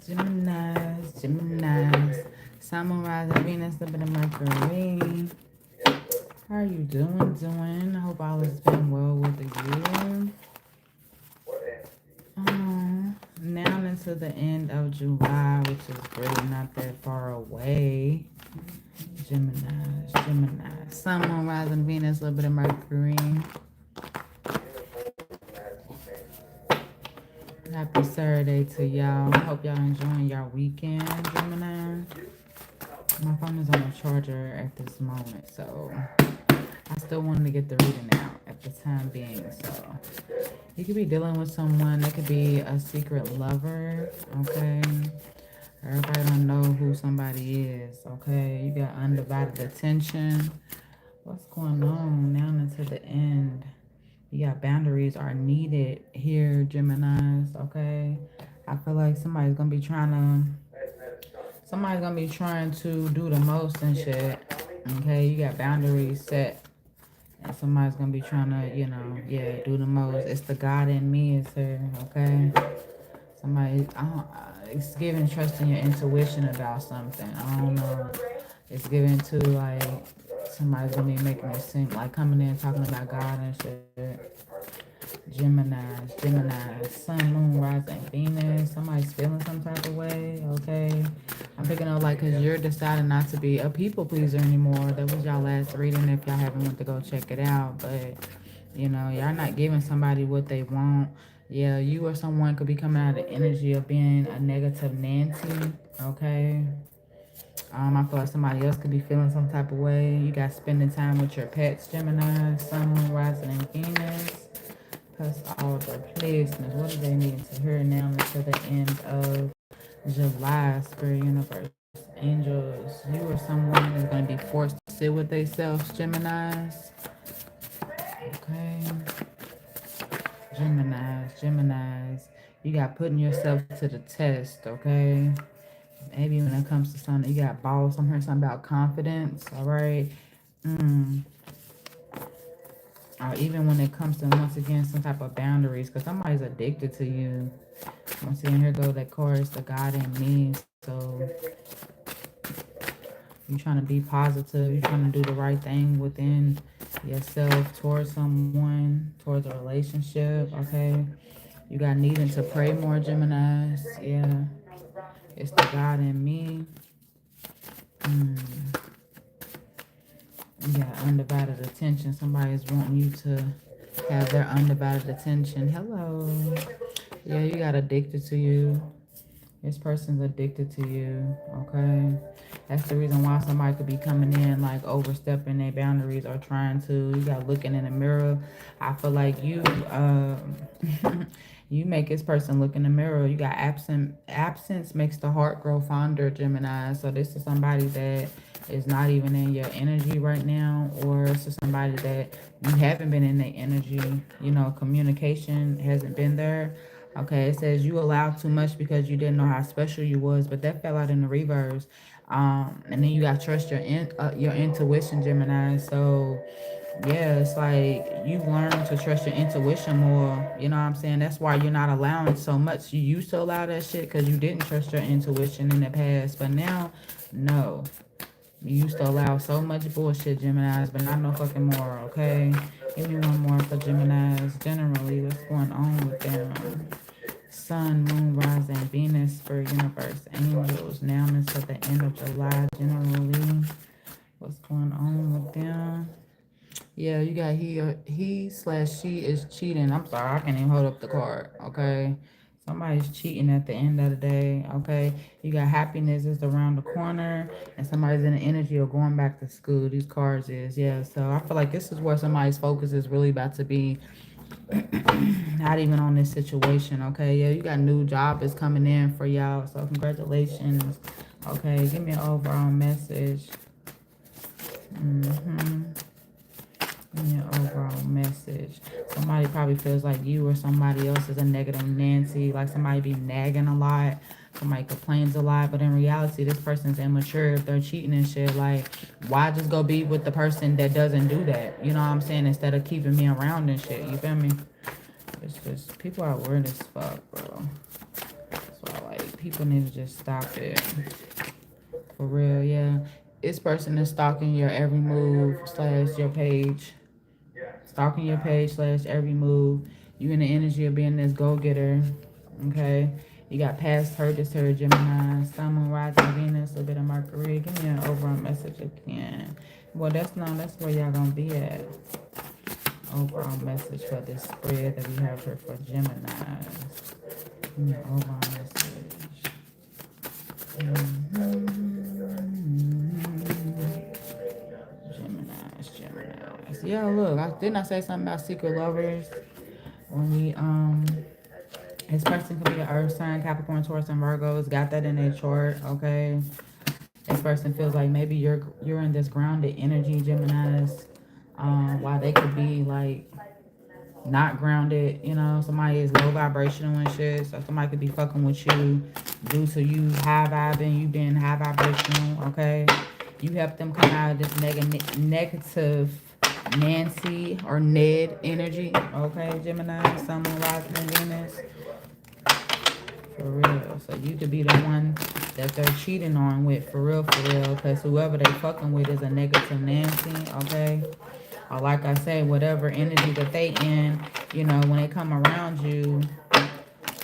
Geminis, Geminis. Sun, Moon, Rising, Venus, a bit of Mercury. How are you doing? I hope all has been well with you. Now into the end of July, which is really not that far away. Gemini. Sun, Moon, Rising, Venus, a little bit of Mercury. Happy Saturday to y'all. Hope y'all enjoying your weekend, Gemini. My phone is on a charger at this moment, so I still wanted to get the reading out at the time being. So you could be dealing with someone that could be a secret lover, okay? Everybody don't know who somebody is, okay? You got undivided attention. What's going on now into the end? You got boundaries are needed here, Geminis, okay? I feel like somebody's gonna be trying to do the most and shit. Okay, you got boundaries set. And somebody's gonna be trying to, do the most. It's the God in me is here, okay? It's giving trust in your intuition about something. I don't know. It's giving to like somebody's gonna be making it seem like coming in talking about God and shit. Gemini, Sun, Moon, Rising, Venus. Somebody's feeling some type of way, okay? I'm picking up like because you're deciding not to be a people pleaser anymore. That was y'all last reading if y'all haven't went to go check it out. But, y'all not giving somebody what they want. Yeah, you or someone could be coming out of the energy of being a negative Nancy, okay? I feel like somebody else could be feeling some type of way. You got spending time with your pets, Gemini, Sun, Moon, Rising, and Venus. Plus all the placements. What do they need to hear now until the end of July? Spirit universe, angels. You or someone is going to be forced to sit with themselves, Geminis. Okay. Geminis. You got putting yourself to the test, okay? Maybe when it comes to something, you got balls. I'm hearing something about confidence, all right? Or even when it comes to, once again, some type of boundaries, because somebody's addicted to you. Once again, here go that chorus, the God in me. So you're trying to be positive. You're trying to do the right thing within yourself towards someone, towards a relationship, okay? You got needing to pray more, Geminis. Yeah. It's the God in me. You got undivided attention. Somebody's wanting you to have their undivided attention. Hello. Yeah, you got addicted to you. This person's addicted to you, okay? That's the reason why somebody could be coming in like overstepping their boundaries or trying to. You got looking in the mirror. I feel like you you make this person look in the mirror. You got absence makes the heart grow fonder, Gemini. So this is somebody that is not even in your energy right now, or it's just somebody that you haven't been in their energy. Communication hasn't been there. Okay, it says you allowed too much because you didn't know how special you was, but that fell out in the reverse. And then you got to trust your intuition, Gemini. So yeah, it's like you've learned to trust your intuition more. You know what I'm saying? That's why you're not allowing so much. You used to allow that shit because you didn't trust your intuition in the past, but now, no. You used to allow so much bullshit, Geminis, but not no fucking more, okay? Give me one more for Geminis. Generally, what's going on with them? Sun, Moon, Rising, Venus, Spirit, Universe, Angels. Now until the end of July, generally. What's going on with them? Yeah, you got he/she is cheating. I'm sorry, I can't even hold up the card, okay? Somebody's cheating at the end of the day, okay? You got happiness is around the corner, and somebody's in the energy of going back to school. These cards is, yeah. So I feel like this is where somebody's focus is really about to be. Not even on this situation, okay? Yeah, you got a new job is coming in for y'all, so congratulations. Okay, give me an overall message. Give me an overall message. Somebody probably feels like you or somebody else is a negative Nancy, like somebody be nagging a lot, somebody complains a lot, but in reality, this person's immature if they're cheating and shit. Like, why just go be with the person that doesn't do that? You know what I'm saying? Instead of keeping me around and shit, you feel me? It's just, people are weird as fuck, bro. That's what I like. People need to just stop it. For real, yeah. This person is stalking your every move / your page. Stalking your page / every move. You in the energy of being this go-getter. Okay? You got past hurt, this hurt, Gemini, Sun, Moon, Rising, Venus, a little bit of Mercury. Give me an overall message again. Well, that's where y'all gonna be at. Overall message for this spread that we have here for Gemini. Give me an overall message. Geminis. Yeah, look, didn't I say something about secret lovers? When we this person could be an earth sign, Capricorn, Taurus, and Virgos. Got that in their chart, okay? This person feels like maybe you're in this grounded energy, Geminis. While they could be like not grounded, you know, somebody is low vibrational and shit. So somebody could be fucking with you due to you high vibing, you being high vibrational, okay? You help them come out of this negative Nancy or Ned energy, okay, Gemini, Sun, Moon, Rising, and Venus. For real. So you could be the one that they're cheating on with, for real, because whoever they fucking with is a negative Nancy, okay? Or like I said, whatever energy that they in, you know, when they come around you,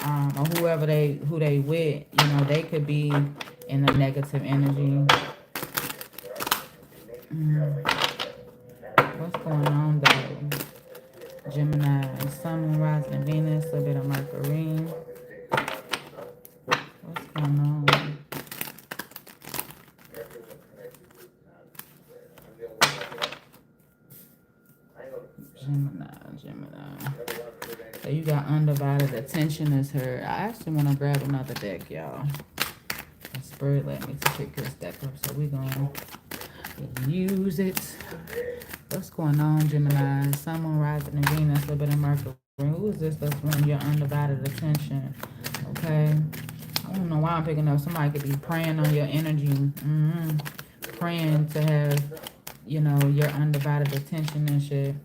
or who they with, you know, they could be in a negative energy. What's going on though? Gemini, Sun, Moon, Rising, Venus, a little bit of Mercury. What's going on? Gemini. So you got undivided attention is her. I actually want to grab another deck, y'all. The Spirit let me to pick this deck up, so we're going to use it. What's going on, Gemini? Sun, Moon, Rising, and Venus, a little bit of Mercury. Who is this that's wanting your undivided attention? Okay. I don't know why I'm picking up. Somebody could be praying on your energy. Praying to have, you know, your undivided attention and shit.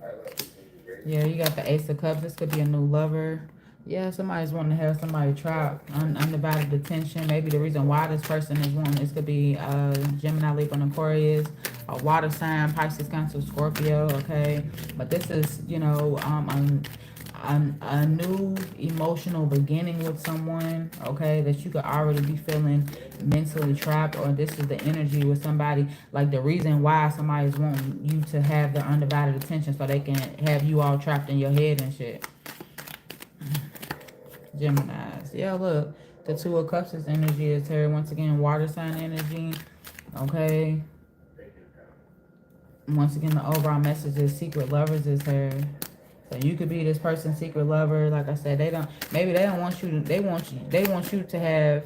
Yeah, you got the Ace of Cups. This could be a new lover. Yeah, somebody's wanting to have somebody trapped, undivided attention. Maybe the reason why this person is wanting this could be Gemini, Libra, and Aquarius, a water sign, Pisces, Cancer, Scorpio, okay? But this is, you know, a new emotional beginning with someone, okay, that you could already be feeling mentally trapped, or this is the energy with somebody, like the reason why somebody's wanting you to have their undivided attention so they can have you all trapped in your head and shit. Geminis. Yeah, look, the Two of Cups' energy is here. Once again, water sign energy, okay? Once again, the overall message is secret lovers is here. So you could be this person's secret lover. Like I said, they don't want you to, they want you to have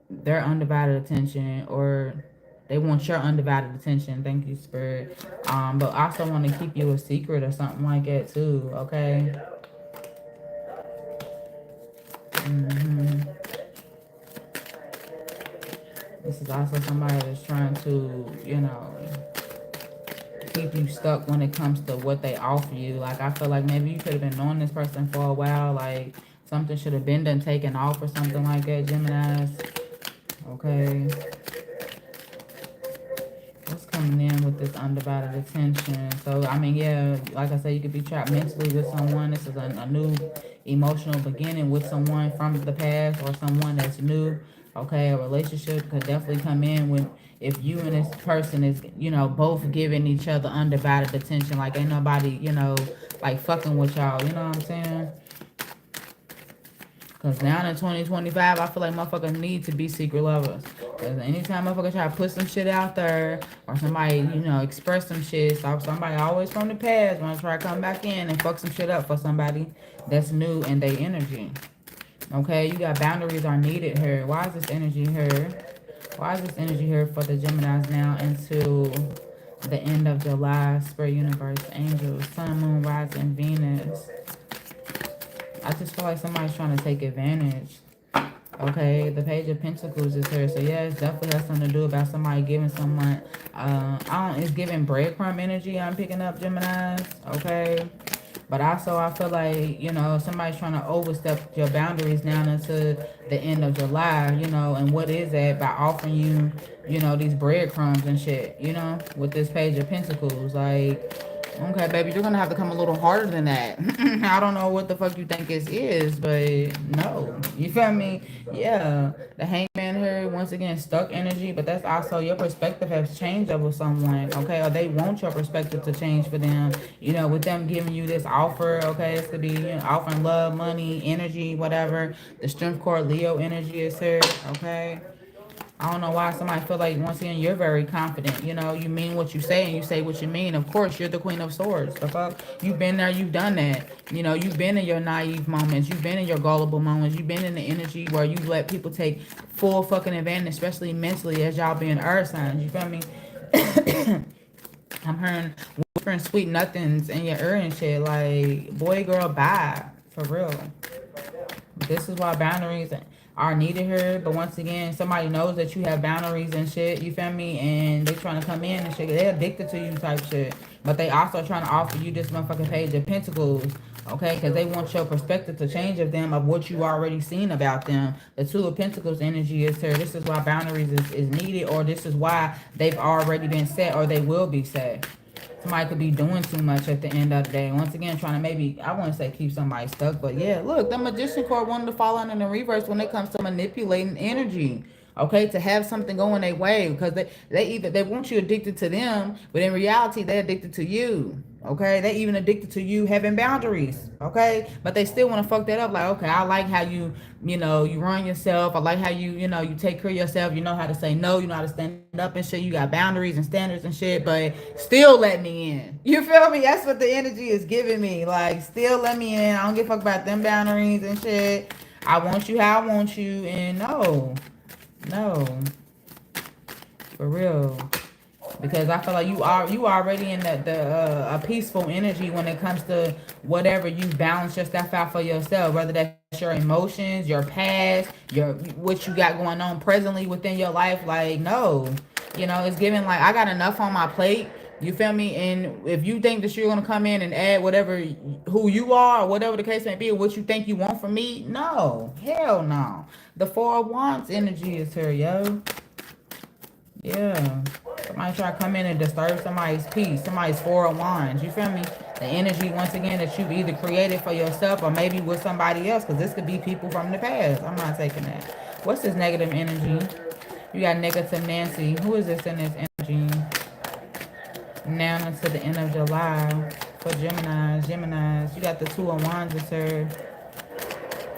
their undivided attention, or they want your undivided attention. Thank you, Spirit. But also want to keep you a secret or something like that too, okay? This is also somebody that's trying to, you know, keep you stuck when it comes to what they offer you. Like, I feel like maybe you could have been knowing this person for a while. Like, something should have been done taken off or something like that, Geminis. Okay. What's coming in with this undivided attention? So, I mean, yeah, like I said, you could be trapped mentally with someone. This is a new emotional beginning with someone from the past, or someone that's new. Okay, a relationship could definitely come in when, if you and this person is, you know, both giving each other undivided attention. Like, ain't nobody, you know, like, fucking with y'all. You know what I'm saying? Because now in 2025, I feel like motherfuckers need to be secret lovers. Because anytime motherfuckers try to put some shit out there, or somebody, you know, express some shit, so somebody always from the past want to try to come back in and fuck some shit up for somebody that's new in their energy. Okay, you got boundaries are needed here. Why is this energy here? Why is this energy here for the Geminis now into the end of July? Spirit, universe, angels, Sun, Moon, Rising, Venus. I just feel like somebody's trying to take advantage. Okay, the Page of Pentacles is here. So yeah, it definitely has something to do about somebody giving someone, it's giving breadcrumb energy. I'm picking up, Geminis. Okay. But also, I feel like, you know, somebody's trying to overstep your boundaries now into the end of July, you know, and what is that? By offering you, you know, these breadcrumbs and shit, you know, with this Page of Pentacles. Like, okay, baby, you're gonna have to come a little harder than that. I don't know what the fuck you think this is, but no. You feel me? Yeah. The hangman here, once again, stuck energy, but that's also your perspective has changed over someone, okay? Or they want your perspective to change for them. You know, with them giving you this offer, okay? This could be, you know, offering love, money, energy, whatever. The strength cord Leo energy is here, okay? I don't know why somebody feel like, once again, you're very confident. You know, you mean what you say and you say what you mean. Of course, you're the Queen of Swords. The fuck? You've been there, you've done that. You know, you've been in your naive moments. You've been in your gullible moments. You've been in the energy where you let people take full fucking advantage, especially mentally, as y'all being earth signs. You feel me? I'm hearing whispering sweet nothings in your ear and shit. Like, boy, girl, bye. For real. This is why boundaries are needed here. But once again, somebody knows that you have boundaries and shit, you feel me? And they trying to come in and shit. They're addicted to you type shit. But they also trying to offer you this motherfucking Page of Pentacles. Okay? Because they want your perspective to change of them, of what you already seen about them. The Two of Pentacles energy is here. This is why boundaries is needed, or this is why they've already been set, or they will be set. Somebody could be doing too much at the end of the day. Once again, trying to maybe, I wouldn't say keep somebody stuck, but yeah, look, the Magician card wanted to fall under the reverse when it comes to manipulating energy. Okay, to have something going their way, because they want you addicted to them, but in reality they're addicted to you. Okay, they even addicted to you having boundaries. Okay, but they still want to fuck that up. Like, okay, I like how you know, you run yourself. I like how you know, you take care of yourself. You know how to say no. You know how to stand up and shit. You got boundaries and standards and shit, but still let me in. You feel me? That's what the energy is giving me. Like, still let me in. I don't give a fuck about them boundaries and shit. I want you how I want you, and no, for real. Because I feel like you already in a peaceful energy when it comes to whatever you balance yourself out for yourself, whether that's your emotions, your past, your what you got going on presently within your life. Like, no, you know, it's giving like I got enough on my plate. You feel me? And if you think that you're gonna come in and add whatever who you are or whatever the case may be, or what you think you want from me, no, hell no. The Four of Wands energy is here, yo. Yeah. Somebody try to come in and disturb somebody's peace, somebody's Four of Wands. You feel me? The energy, once again, that you've either created for yourself or maybe with somebody else, because this could be people from the past. I'm not taking that. What's this negative energy? You got negative Nancy. Who is this in this energy? Now until the end of July for Geminis. You got the Two of Wands is here.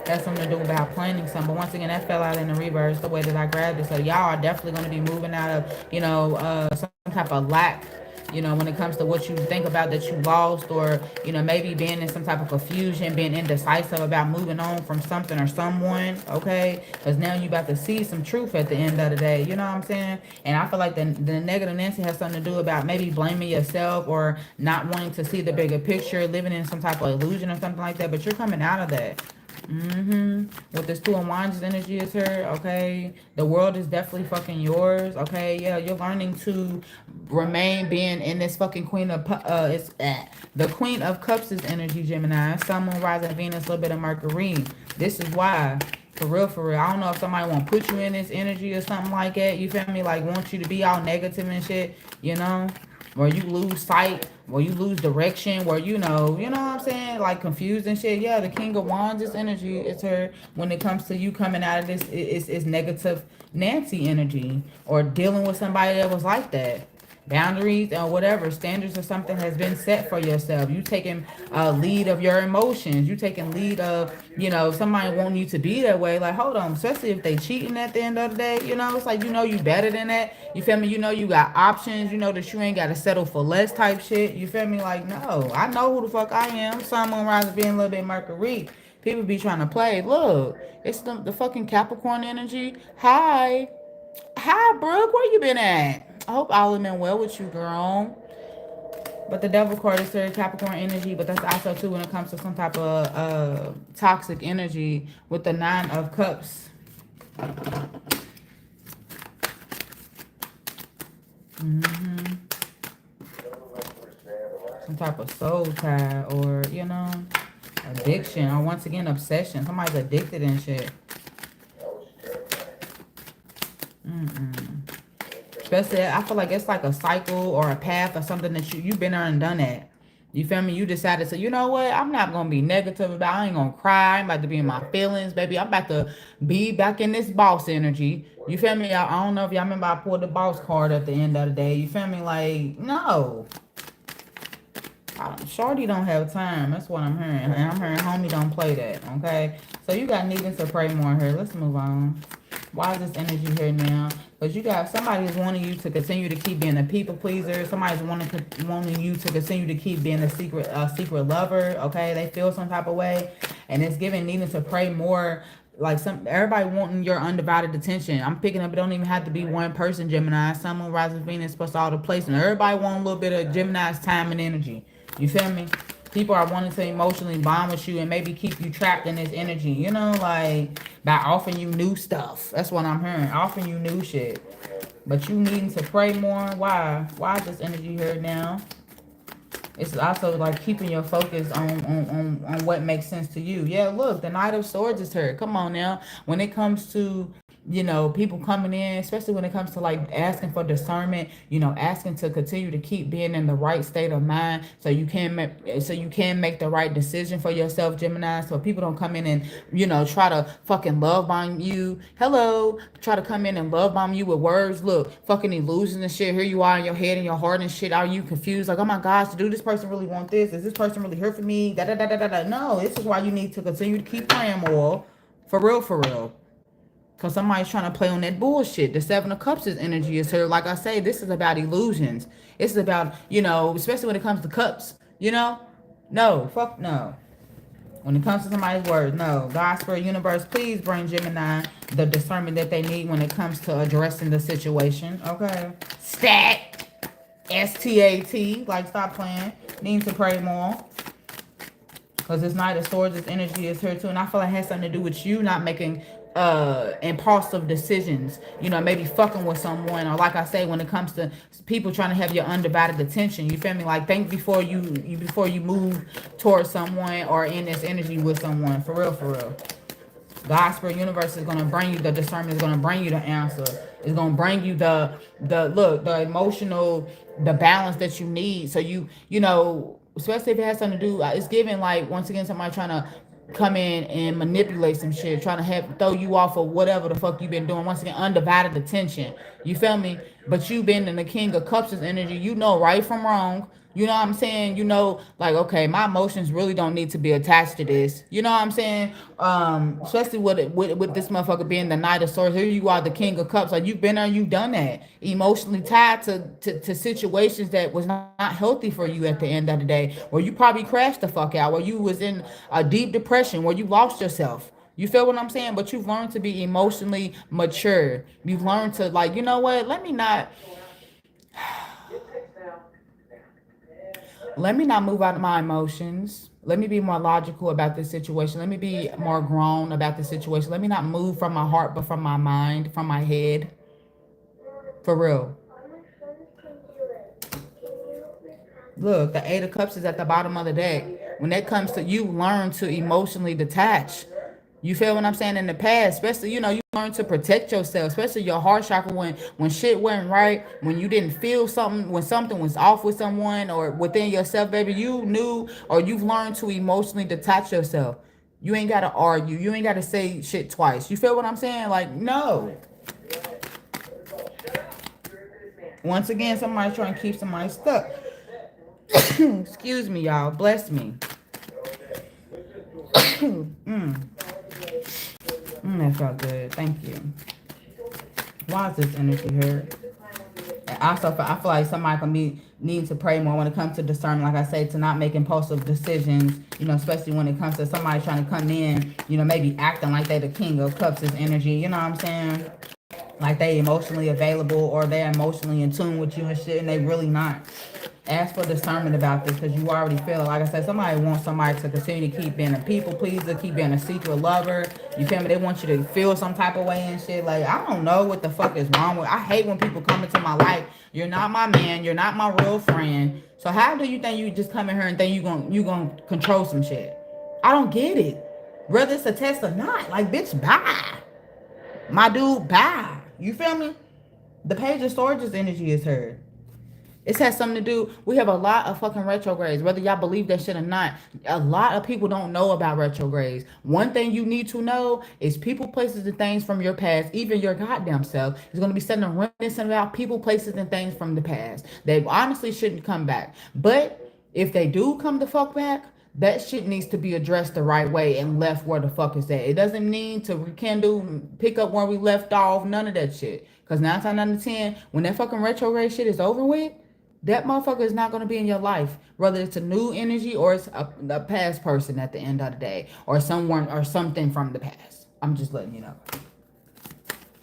That's something to do about planning something. But once again, that fell out in the reverse the way that I grabbed it. So y'all are definitely going to be moving out of, you know, some type of lack, you know, when it comes to what you think about that you lost, or, you know, maybe being in some type of confusion, being indecisive about moving on from something or someone, okay? Because now you about to see some truth at the end of the day, you know what I'm saying? And I feel like the negative Nancy has something to do about maybe blaming yourself or not wanting to see the bigger picture, living in some type of illusion or something like that. But you're coming out of that. With this Two of Wands energy is here, okay? The world is definitely fucking yours, okay? Yeah, you're learning to remain being in this fucking the Queen of Cups is energy, Gemini. Sun, Moon, Rising, Venus, a little bit of Mercury. This is why. For real. I don't know if somebody want to put you in this energy or something like that. You feel me? Like, want you to be all negative and shit, you know? Where you lose sight, where you lose direction, where you know what I'm saying, like confused and shit. Yeah, the King of Wands is energy. It's her when it comes to you coming out of this. It's negative Nancy energy, or dealing with somebody that was like that. Boundaries or whatever standards or something has been set for yourself. You taking lead of your emotions. You taking lead of, you know, somebody wanting you to be that way. Like, hold on, especially if they cheating at the end of the day. You know, it's like, you know, you better than that. You feel me? You know, you got options. You know that you ain't got to settle for less type shit. You feel me? Like, no, I know who the fuck I am. Sun, Moon, Rising, being a little bit Mercury. People be trying to play. Look, it's the fucking Capricorn energy. Hi, Brooke. Where you been at? I hope all have been well with you, girl. But the Devil card is very Capricorn energy, but that's also too when it comes to some type of toxic energy with the Nine of Cups. some type of soul tie, or, you know, addiction, or once again, obsession. Somebody's addicted and shit. Especially, I feel like it's like a cycle or a path or something that you've been there and done that. You feel me? You decided to, you know what? I'm not going to be negative about it. I ain't going to cry. I'm about to be in my feelings, baby. I'm about to be back in this boss energy. You feel me? I don't know if y'all remember I pulled the boss card at the end of the day. You feel me? Like, no. Shorty don't have time. That's what I'm hearing. And I'm hearing homie don't play that, okay? So you got needing to pray more here. Let's move on. Why is this energy here now? Because you got somebody who's wanting you to continue to keep being a people pleaser. Somebody's wanting you to continue to keep being a secret lover, okay? They feel some type of way. And it's giving needing to pray more. Like everybody wanting your undivided attention. I'm picking up, it don't even have to be one person, Gemini. Sun, Moon, Rising, Venus, plus all the placement. Everybody want a little bit of Gemini's time and energy. You feel me? People are wanting to emotionally bond with you and maybe keep you trapped in this energy. You know, like by offering you new stuff. That's what I'm hearing. Offering you new shit. But you needing to pray more. Why? Why is this energy here now? It's also like keeping your focus on what makes sense to you. Yeah, look, the Knight of Swords is here. Come on now. When it comes to, you know, people coming in, especially when it comes to like asking for discernment, you know, asking to continue to keep being in the right state of mind so you can make the right decision for yourself, Gemini. So people don't come in and, you know, try to fucking love bomb you. Hello. Try to come in and love bomb you with words. Look, fucking illusions and shit. Here you are in your head and your heart and shit. Are you confused? Like, oh my gosh, do this person really want this? Is this person really here for me? Da da da da da da. No, this is why you need to continue to keep praying more. For real, for real. Because somebody's trying to play on that bullshit. The Seven of Cups' energy is here. Like I say, this is about illusions. It's about, you know, especially when it comes to cups, you know? No, fuck no. When it comes to somebody's words, no. God, Spirit, Universe, please bring Gemini the discernment that they need when it comes to addressing the situation. Okay? Stat. S-T-A-T. Like, stop playing. Need to pray more. Because this Knight of Swords, this energy is here too. And I feel like it has something to do with you not making impulsive decisions, you know, maybe fucking with someone, or like I say, when it comes to people trying to have your undivided attention, you feel me? Like, think before you move towards someone or in this energy with someone. For real, for real. God, Spirit, Universe is going to bring you the discernment, is going to bring you the answer, it's going to bring you the emotional, the balance that you need. So you know, especially if it has something to do, it's giving like, once again, somebody trying to come in and manipulate some shit, trying to throw you off of whatever the fuck you've been doing. Once again, undivided attention. You feel me? But you been in the King of Cups' energy. You know right from wrong. You know what I'm saying? You know, like, okay, my emotions really don't need to be attached to this. You know what I'm saying? Especially with this motherfucker being the Knight of Swords. Here you are, the King of Cups. Like, you've been there, you've done that. Emotionally tied to situations that was not healthy for you at the end of the day. Where you probably crashed the fuck out. Where you was in a deep depression. Where you lost yourself. You feel what I'm saying? But you've learned to be emotionally mature. You've learned to, like, you know what? Let me not move out of my emotions. Let me be more logical about this situation. Let me be more grown about this situation. Let me not move from my heart, but from my mind, from my head. For real. Look, the Eight of Cups is at the bottom of the deck. When that comes to, you learn to emotionally detach. You feel what I'm saying? In the past, especially, you know, you learn to protect yourself, especially your heart chakra, when shit wasn't right, when you didn't feel something, when something was off with someone or within yourself, baby, you knew, or you've learned to emotionally detach yourself. You ain't got to argue. You ain't got to say shit twice. You feel what I'm saying? Like, no. Once again, somebody's trying to keep somebody stuck. Excuse me, y'all. Bless me. That felt good. Thank you. Why is this energy here? And also, I feel like somebody can be needing to pray more when it comes to discernment. Like I say, to not make impulsive decisions. You know, especially when it comes to somebody trying to come in. You know, maybe acting like they the King of Cups' energy. You know what I'm saying? Like they emotionally available, or they're emotionally in tune with you and shit, and they really not. Ask for discernment about this because you already feel it. Like I said, somebody wants somebody to continue to keep being a people pleaser, keep being a secret lover. You feel me? They want you to feel some type of way and shit. Like, I don't know what the fuck is wrong with. I hate when people come into my life. You're not my man. You're not my real friend. So how do you think you just come in here and think you gonna control some shit? I don't get it. Whether it's a test or not. Like, bitch, bye. My dude, bye. You feel me? The Page of Swords energy is heard. It has something to do. We have a lot of fucking retrogrades, whether y'all believe that shit or not. A lot of people don't know about retrogrades. One thing you need to know is people, places, and things from your past, even your goddamn self, is going to be sending reminiscing about people, places, and things from the past. They honestly shouldn't come back. But if they do come the fuck back, that shit needs to be addressed the right way and left where the fuck is at. It doesn't need to rekindle, pick up where we left off, none of that shit. Because 9 times out of 10, when that fucking retrograde shit is over with, that motherfucker is not going to be in your life, whether it's a new energy or it's a past person at the end of the day, or someone or something from the past. I'm just letting you know.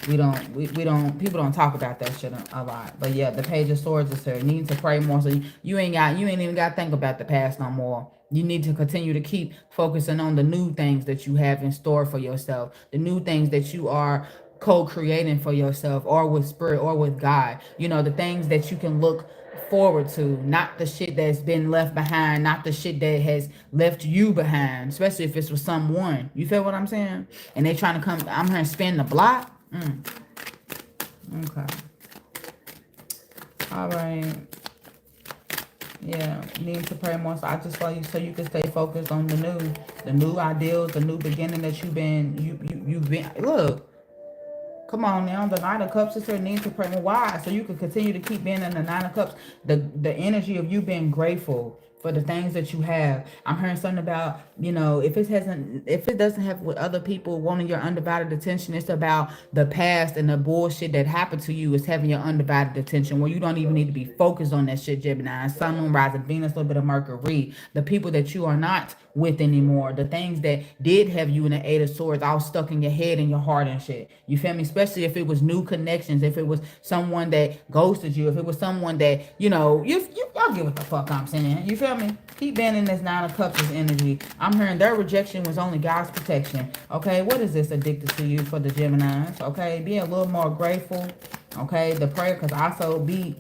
People don't talk about that shit a lot. But yeah, the Page of Swords is here. You need to pray more. So you ain't even got to think about the past no more. You need to continue to keep focusing on the new things that you have in store for yourself, the new things that you are co-creating for yourself, or with spirit, or with God. You know, the things that you can look forward to, not the shit that's been left behind, not the shit that has left you behind, especially if it's with someone. You feel what I'm saying? And they trying to come, I'm here and spin the block. Okay. All right. Yeah, need to pray more. So I just want you so you can stay focused on the new ideals, the new beginning that you've been. Look, come on now. The Nine of Cups is here. Need to pray more. Why? So you can continue to keep being in the Nine of Cups. The energy of you being grateful for the things that you have. I'm hearing something about, you know, if it doesn't have with other people wanting your undivided attention, it's about the past and the bullshit that happened to you is having your undivided attention, where you don't even need to be focused on that shit, Gemini. Sun, Moon, Rising, Venus, a little bit of Mercury. The people that you are not with anymore, the things that did have you in the Eight of Swords all stuck in your head and your heart and shit. You feel me? Especially if it was new connections, if it was someone that ghosted you, if it was someone that, you know, y'all get what the fuck I'm saying. You feel me? Keep being in this Nine of Cups energy. I'm hearing their rejection was only God's protection. Okay, what is this addicted to you for the Geminis? Okay, be a little more grateful. Okay, the prayer, because also be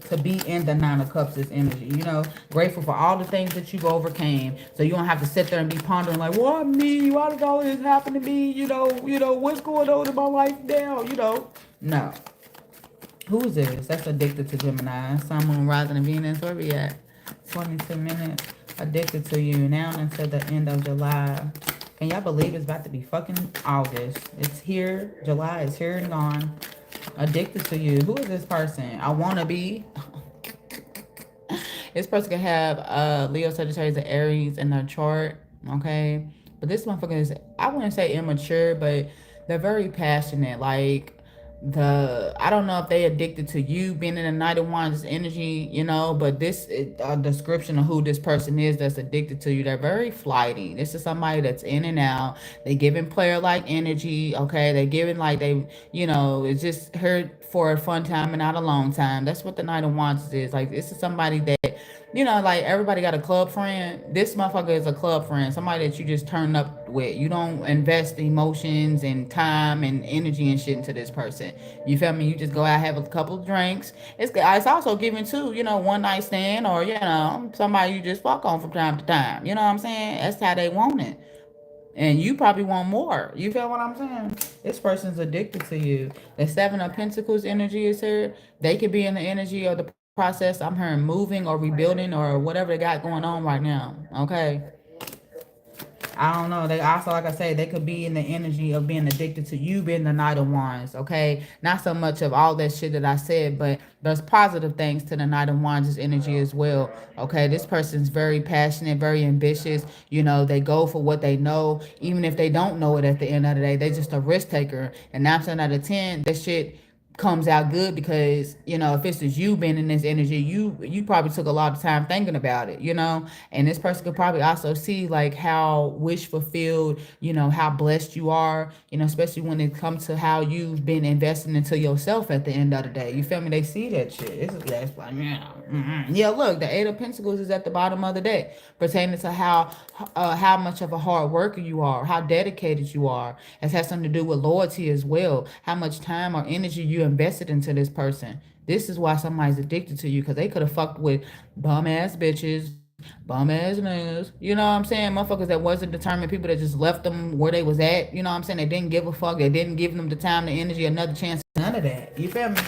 in the Nine of Cups is energy, you know, grateful for all the things that you've overcame, so you don't have to sit there and be pondering like, why me, why did all this happen to me, you know, what's going on in my life now, you know. No. Who is this? That's addicted to Gemini. Sun, Moon, Rising, and Venus. Where we at? 22 minutes. Addicted to you now until the end of July. Can y'all believe it's about to be fucking August? It's here. July is here and gone. Addicted to you. Who is this person? I want to be. This person can have Leo, Sagittarius, and Aries in their chart. Okay. But this motherfucker is, I wouldn't say immature, but they're very passionate. Like, I don't know if they addicted to you being in the Knight of Wands energy, you know, but this a description of who this person is that's addicted to you. They're very flighty. This is somebody that's in and out. They giving player like energy. Okay, they giving like they, you know, it's just here for a fun time and not a long time. That's what the Knight of Wands is. Like, this is somebody that, you know, like everybody got a club friend. This motherfucker is a club friend. Somebody that you just turn up with. You don't invest emotions and time and energy and shit into this person. You feel me? You just go out, have a couple of drinks. It's also giving too, you know, one night stand, or, you know, somebody you just fuck on from time to time. You know what I'm saying? That's how they want it. And you probably want more. You feel what I'm saying? This person's addicted to you. The Seven of Pentacles energy is here. They could be in the energy of the process. I'm hearing moving or rebuilding or whatever they got going on right now. Okay. I don't know. They also, like I say, they could be in the energy of being addicted to you being the Knight of Wands, okay? Not so much of all that shit that I said, but there's positive things to the Knight of Wands' energy as well, okay? This person's very passionate, very ambitious. You know, they go for what they know, even if they don't know it at the end of the day. They're just a risk taker. And 9 times out of 10, that shit comes out good, because you know, if this is you being in this energy, you probably took a lot of time thinking about it, you know. And this person could probably also see like how wish fulfilled, you know, how blessed you are, you know, especially when it comes to how you've been investing into yourself at the end of the day. You feel me? They see that shit. It's like, yeah, yeah. Look, the Eight of Pentacles is at the bottom of the deck, pertaining to how much of a hard worker you are, how dedicated you are. It has something to do with loyalty as well. How much time or energy you invested into this person. This is why somebody's addicted to you, because they could have fucked with bum ass bitches, bum ass niggas. You know what I'm saying? Motherfuckers that wasn't determined, people that just left them where they was at. You know what I'm saying? They didn't give a fuck. They didn't give them the time, the energy, another chance. None of that. You feel me?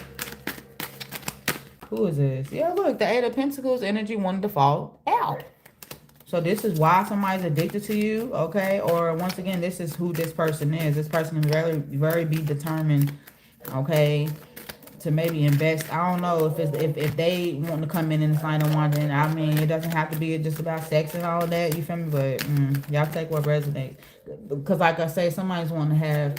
Who is this? Yeah, look, the Eight of Pentacles energy wanted to fall out. So this is why somebody's addicted to you, okay? Or once again, this is who this person is. This person is very be determined, okay, to maybe invest. I don't know if it's if they want to come in and sign a want. And I mean, it doesn't have to be just about sex and all of that. You feel me? But y'all take what resonates. Because like I say, somebody's wanting to have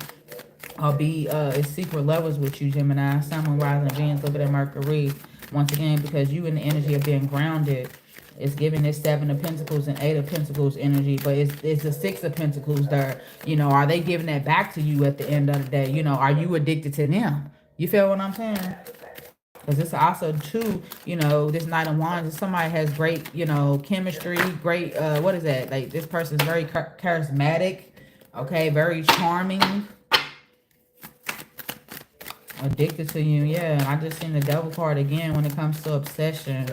or be secret levels with you, Gemini. Sun, Moon, Rising, Venus, a little bit of Mercury. Once again, because you in the energy of being grounded. It's giving this Seven of Pentacles and Eight of Pentacles energy, but it's the Six of Pentacles there. You know, are they giving that back to you at the end of the day? You know, are you addicted to them? You feel what I'm saying? Because it's also too, you know, this Knight of Wands, if somebody has great, you know, chemistry, great, what is that? Like this person's very charismatic, okay, very charming, addicted to you, yeah. And I just seen the Devil card again when it comes to obsession.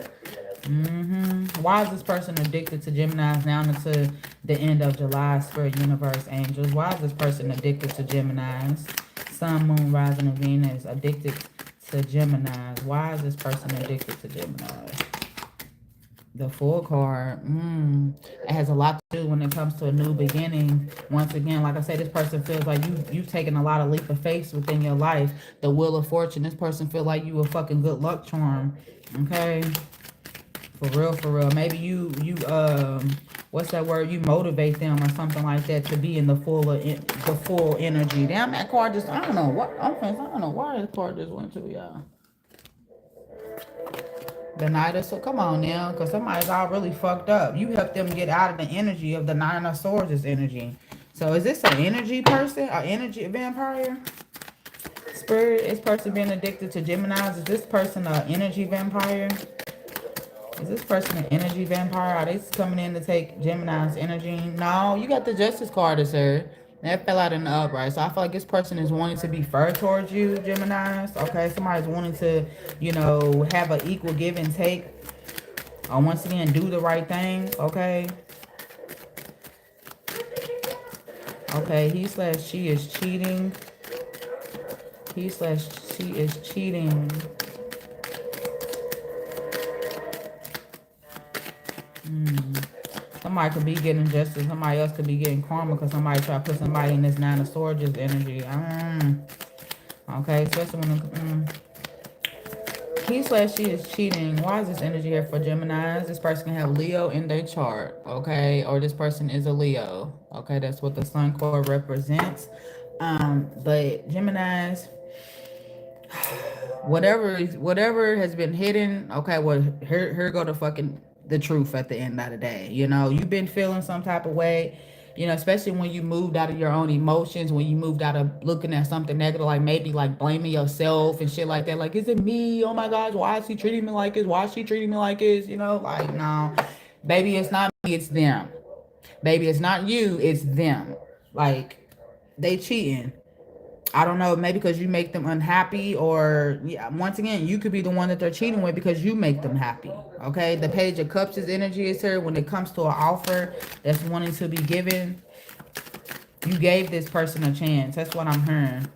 Why is this person addicted to Geminis now until the end of July? Spirit, universe, angels. Why is this person addicted to Geminis? Sun, Moon, Rising, and Venus addicted to Geminis. Why is this person addicted to Geminis? The Fool card. It has a lot to do when it comes to a new beginning. Once again, like I said, this person feels like you've taken a lot of leap of faith within your life. The Wheel of Fortune. This person feel like you a fucking good luck charm. Okay. For real. Maybe you what's that word? You motivate them or something like that to be in the full energy. Damn, that card just, I don't know what, I don't know why this card just went to y'all. The Knight of Swords. Come on now, because somebody's all really fucked up. You help them get out of the energy of the Nine of Swords' energy. So is this an energy person? An energy vampire? Spirit, is person being addicted to Geminis? Is this person an energy vampire? Is this person an energy vampire? Are they coming in to take Gemini's energy? No, you got the Justice card, sir. That fell out in the upright. So I feel like this person is wanting to be fair towards you, Geminis. Okay, somebody's wanting to, you know, have an equal give and take. Or once again, do the right thing. Okay. Okay, he/she is cheating. He/she is cheating. Somebody could be getting justice. Somebody else could be getting karma because somebody try to put somebody in this Nine of Swords energy. Okay, especially when he/she is cheating. Why is this energy here for Geminis? This person can have Leo in their chart, okay? Or this person is a Leo. Okay, that's what the Sun card represents. But Geminis, whatever has been hidden, okay, well, here go the truth at the end of the day. You know, you've been feeling some type of way, you know, especially when you moved out of your own emotions, when you moved out of looking at something negative, like maybe like blaming yourself and shit like that. Like, is it me? Oh my gosh, why is he treating me like this? Why is she treating me like this? You know, like, no, baby, it's not me, it's them. Baby, it's not you, it's them. Like, they cheating. I don't know, maybe because you make them unhappy, or yeah, once again, you could be the one that they're cheating with because you make them happy. Okay, the Page of Cups' energy is here when it comes to an offer that's wanting to be given. You gave this person a chance. That's what I'm hearing.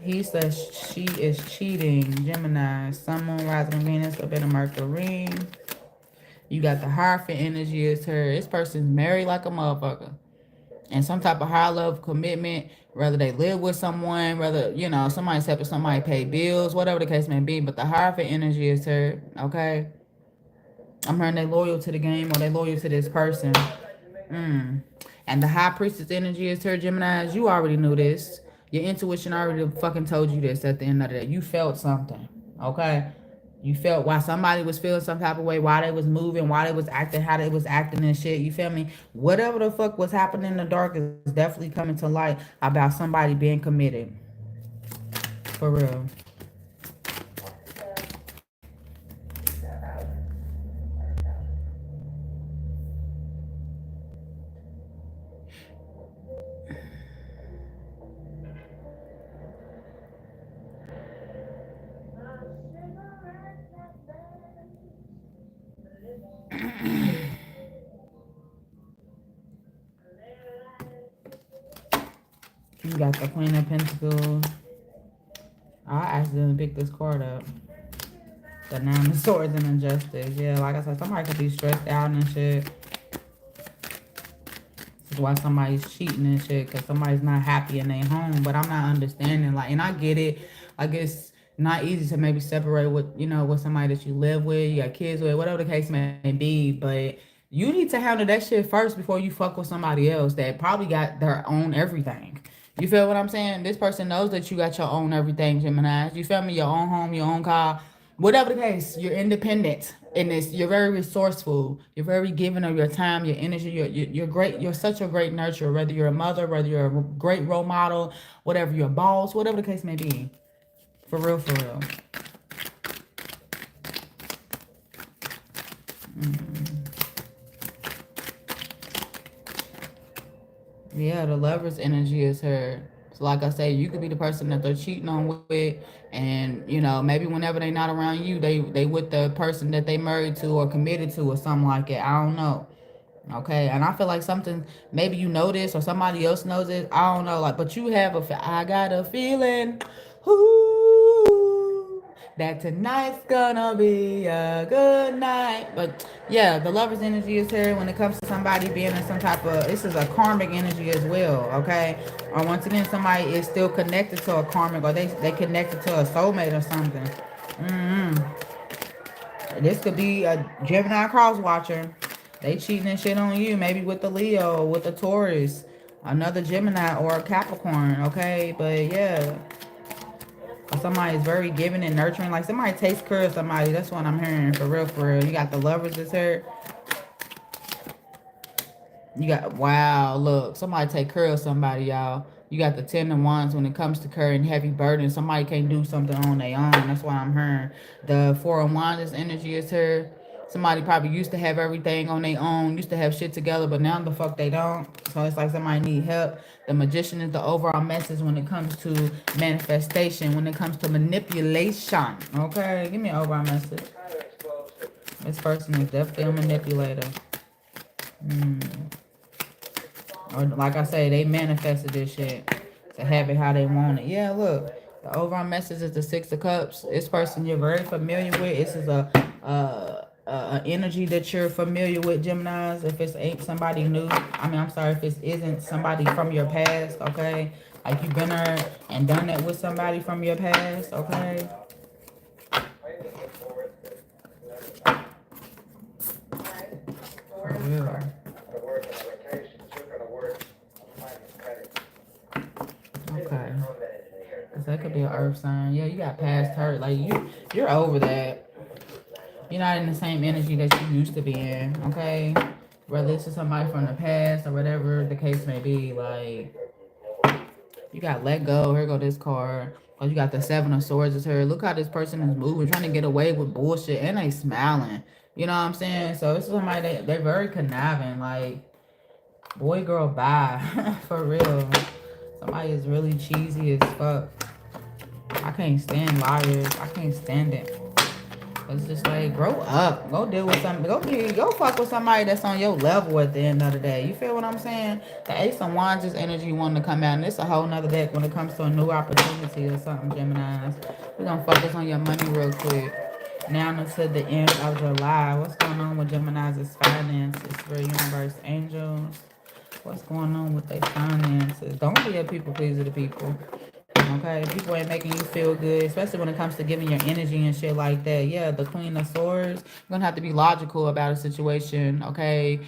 He/she is cheating. Gemini, Sun, Moon, Rising, Venus, a bit of Mercury. You got the Hierophant energy is here. This person's married like a motherfucker. And some type of high level commitment, whether they live with someone, whether, you know, somebody's helping somebody pay bills, whatever the case may be. But the Hierophant energy is here, okay? I'm hearing they loyal to the game, or they loyal to this person. And the High Priestess energy is here, Geminis. You already knew this. Your intuition already fucking told you this at the end of the day. You felt something, okay? You felt why somebody was feeling some type of way, why they was moving, why they was acting, how they was acting and shit. You feel me? Whatever the fuck was happening in the dark is definitely coming to light about somebody being committed. For real. You got the Queen of Pentacles. I accidentally picked this card up. The Nine of Swords and Injustice. Yeah, like I said, somebody could be stressed out and shit. This is why somebody's cheating and shit, because somebody's not happy in their home. But I'm not understanding. Like, and I get it. I guess not easy to maybe separate with, you know, with somebody that you live with, you got kids with, whatever the case may be. But you need to handle that shit first before you fuck with somebody else that probably got their own everything. You feel what I'm saying? This person knows that you got your own everything, Gemini. You feel me? Your own home, your own car. Whatever the case, you're independent in this. You're very resourceful. You're very giving of your time, your energy. You're great. You're such a great nurturer. Whether you're a mother, whether you're a great role model, whatever you're a boss, whatever the case may be. For real, for real. Yeah, the Lover's energy is her. So like I say, you could be the person that they're cheating on with, and you know, maybe whenever they're not around you, they with the person that they married to or committed to or something like that. I don't know. Okay, and I feel like something, maybe you know this or somebody else knows it. I don't know, like, but you have I got a feeling, ooh, that tonight's gonna be a good night. But yeah, the Lover's energy is here when it comes to somebody being in some type of, this is a karmic energy as well, okay? Or once again, somebody is still connected to a karmic, or they connected to a soulmate or something. This could be a Gemini cross watcher. They cheating and shit on you, maybe with the Leo, with the Taurus, another Gemini or a Capricorn, okay? But yeah, somebody is very giving and nurturing. Like somebody takes care of somebody. That's what I'm hearing, for real, for real. You got the Lovers that's here. You got, wow, look, somebody take care of somebody, y'all. You got the 10 of Wands when it comes to carrying heavy burden. Somebody can't do something on their own. That's what I'm hearing. The 4 of Wands energy is here. Somebody probably used to have everything on their own, used to have shit together, but now the fuck they don't. So it's like somebody need help. The Magician is the overall message when it comes to manifestation, when it comes to manipulation. Okay, give me an overall message. This person is definitely a manipulator. Or like I say, they manifested this shit to have it how they want it. Yeah, look, the overall message is the 6 of Cups. This person you're very familiar with. This is a energy that you're familiar with, Geminis. If it's ain't somebody new, I'm sorry, if it isn't somebody from your past, okay? Like you've been there and done it with somebody from your past, okay? For real. Okay. Cause that could be an earth sign. Yeah, you got past hurt. Like you're over that. You're not in the same energy that you used to be in, okay? Whether it's just somebody from the past or whatever the case may be, like you got let go. Here go this card. Oh, you got the 7 of Swords is here. Look how this person is moving, trying to get away with bullshit, and they smiling. You know what I'm saying? So it's somebody that they're very conniving, like boy, girl, bye. For real. Somebody is really cheesy as fuck. I can't stand liars. I can't stand it. It's just like, grow up. Go deal with something. Go fuck with somebody that's on your level at the end of the day. You feel what I'm saying? The Ace of Wands is energy wanting to come out. And it's a whole nother deck when it comes to a new opportunity or something, Geminis. We're going to focus on your money real quick. Now until the end of July. What's going on with Gemini's finances for universe angels? What's going on with their finances? Don't be a people pleaser to people. Okay, people ain't making you feel good, especially when it comes to giving your energy and shit like that. Yeah, the Queen of Swords, you're gonna have to be logical about a situation, okay?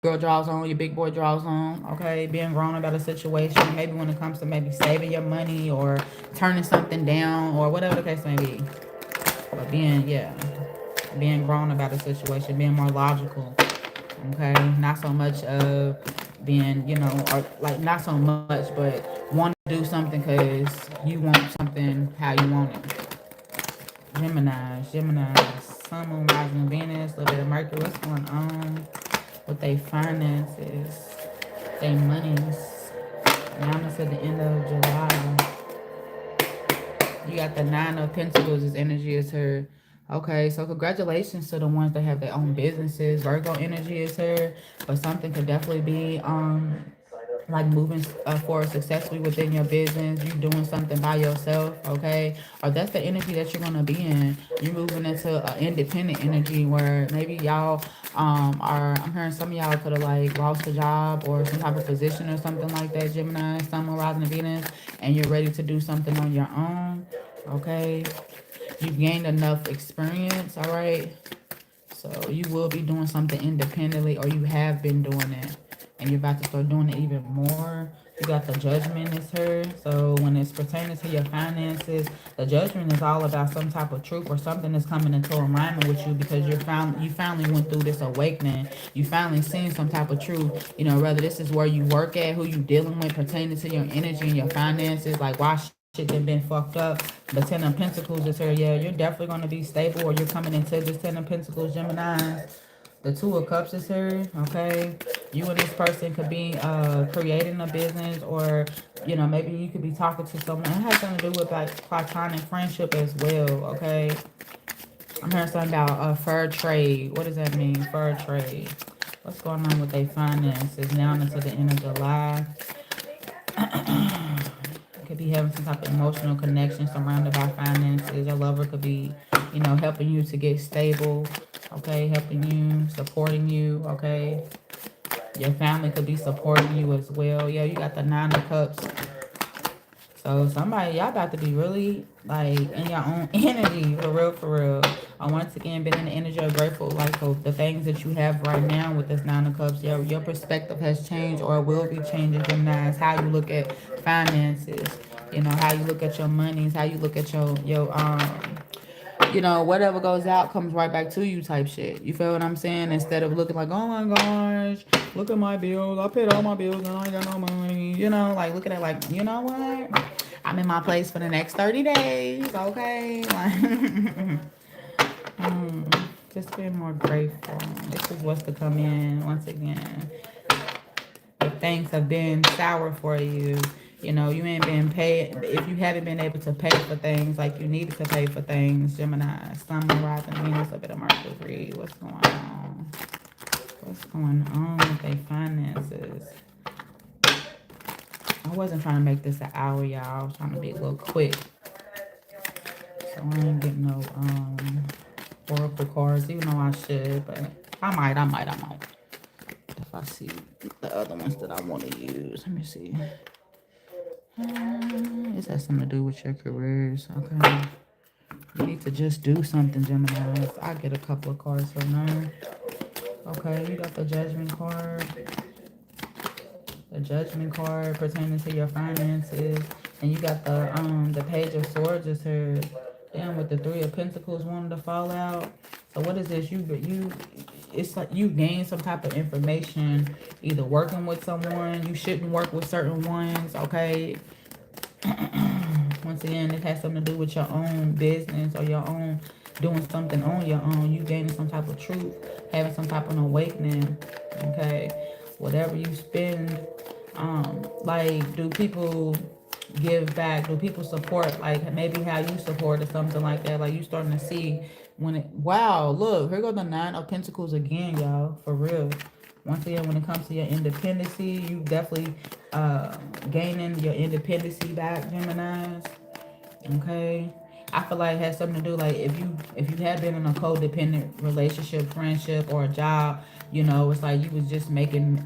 girl draws on, your big boy draws on, okay? Being grown about a situation, maybe when it comes to maybe saving your money or turning something down or whatever the case may be. But being grown about a situation, being more logical, okay? Not so much of being, or like not so much, but want to do something because you want something how you want it. Gemini, Sun, Moon, Rising, Venus, a little bit of Mercury. What's going on with their finances, their monies? Now I'm at the end of July. You got the Nine of Pentacles. This energy is her. Okay, so congratulations to the ones that have their own businesses. Virgo energy is here, but something could definitely be like moving forward successfully within your business. You doing something by yourself, okay? Or that's the energy that you're gonna be in. You're moving into an independent energy where maybe y'all I'm hearing some of y'all could have like lost a job or some type of position or something like that, Gemini, Sun, Rising, Venus, and you're ready to do something on your own, okay? You've gained enough experience, all right? So you will be doing something independently, or you have been doing it, and you're about to start doing it even more. You got the Judgment is here. So when it's pertaining to your finances, the Judgment is all about some type of truth or something that's coming into alignment with you, because you finally went through this awakening. You finally seen some type of truth. Whether this is where you work at, who you dealing with, pertaining to your energy and your finances, like why shit that been fucked up. The Ten of Pentacles is here. Yeah, you're definitely going to be stable, or you're coming into this Ten of Pentacles, Gemini. The Two of Cups is here, okay? You and this person could be creating a business, or, maybe you could be talking to someone. It has something to do with, like, platonic friendship as well, okay? I'm hearing something about fur trade. What does that mean, fur trade? What's going on with their finances now until the end of July? Could be having some type of emotional connection surrounded by finances. Your lover could be, helping you to get stable, okay? Helping you, supporting you, okay? Your family could be supporting you as well. Yeah, you got the Nine of Cups. So y'all about to be really, like, in your own energy, for real, for real. Once again, been in the energy of grateful, like, for the things that you have right now with this Nine of Cups. Your perspective has changed, or will be changing, Gemini. It's how you look at finances, how you look at your monies, how you look at whatever goes out comes right back to you type shit. You feel what I'm saying? Instead of looking like, oh my gosh, look at my bills. I paid all my bills and I ain't got no money. Like, look at it like, you know what? I'm in my place for the next 30 days, okay? Like, just being more grateful. This is what's to come in once again. If things have been sour for you, you ain't been paid. If you haven't been able to pay for things like you needed to pay for things, Gemini, Sun, Rising, Venus, a bit of Mercury. What's going on? What's going on with their finances? I wasn't trying to make this an hour, y'all. I was trying to be a little quick. So I ain't getting no oracle cards, even though I should, but I might. If I see the other ones that I want to use. Let me see. This has something to do with your careers, okay? You need to just do something, Gemini. I get a couple of cards from there. Okay, you got the Judgment card. The Judgment card pertaining to your finances. And you got the Page of Swords is here. Damn, with the Three of Pentacles wanting to fall out. So what is this? It's like you gain some type of information, either working with someone. You shouldn't work with certain ones, okay? Once again, it has something to do with your own business, or your own doing something on your own. You gaining some type of truth, having some type of awakening, okay? Whatever you spend, like, do people give back? Do people support, like, maybe how you support or something like that? Like, you starting to see when it, wow, look, here go the Nine of Pentacles again, y'all, for real. Once again, when it comes to your independency, you definitely gaining your independency back, Geminis. Okay. I feel like it has something to do, like, if you had been in a codependent relationship, friendship, or a job, it's like you was just making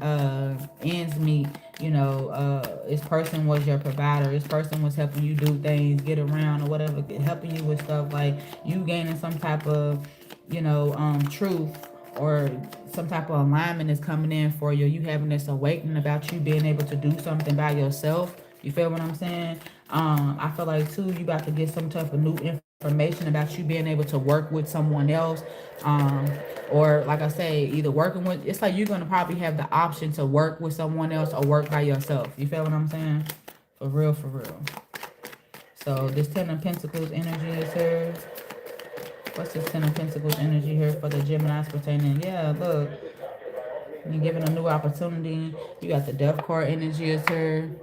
ends meet. This person was your provider. This person was helping you do things, get around, or whatever, helping you with stuff. Like, you gaining some type of, truth, or some type of alignment is coming in for you. You having this awakening about you being able to do something by yourself. You feel what I'm saying? I feel like too, you about to get some type of new information about you being able to work with someone else. Um, or like I say, either working with, it's like you're gonna probably have the option to work with someone else or work by yourself. You feel what I'm saying? For real, for real. So this Ten of Pentacles energy is here. What's this Ten of Pentacles energy here for the Geminis pertaining? Yeah, look, you're given a new opportunity. You got the Death card energy is here.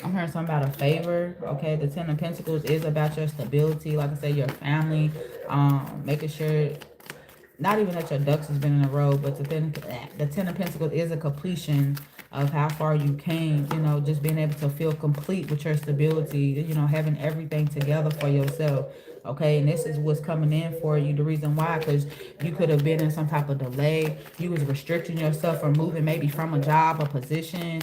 I'm hearing something about a favor. Okay, the Ten of Pentacles is about your stability. Like I said, your family. Making sure not even that your ducks has been in a row, but the Ten of Pentacles is a completion of how far you came, you know, just being able to feel complete with your stability, you know, having everything together for yourself. Okay, and this is what's coming in for you. The reason why, because you could have been in some type of delay. You was restricting yourself from moving maybe from a job, a position,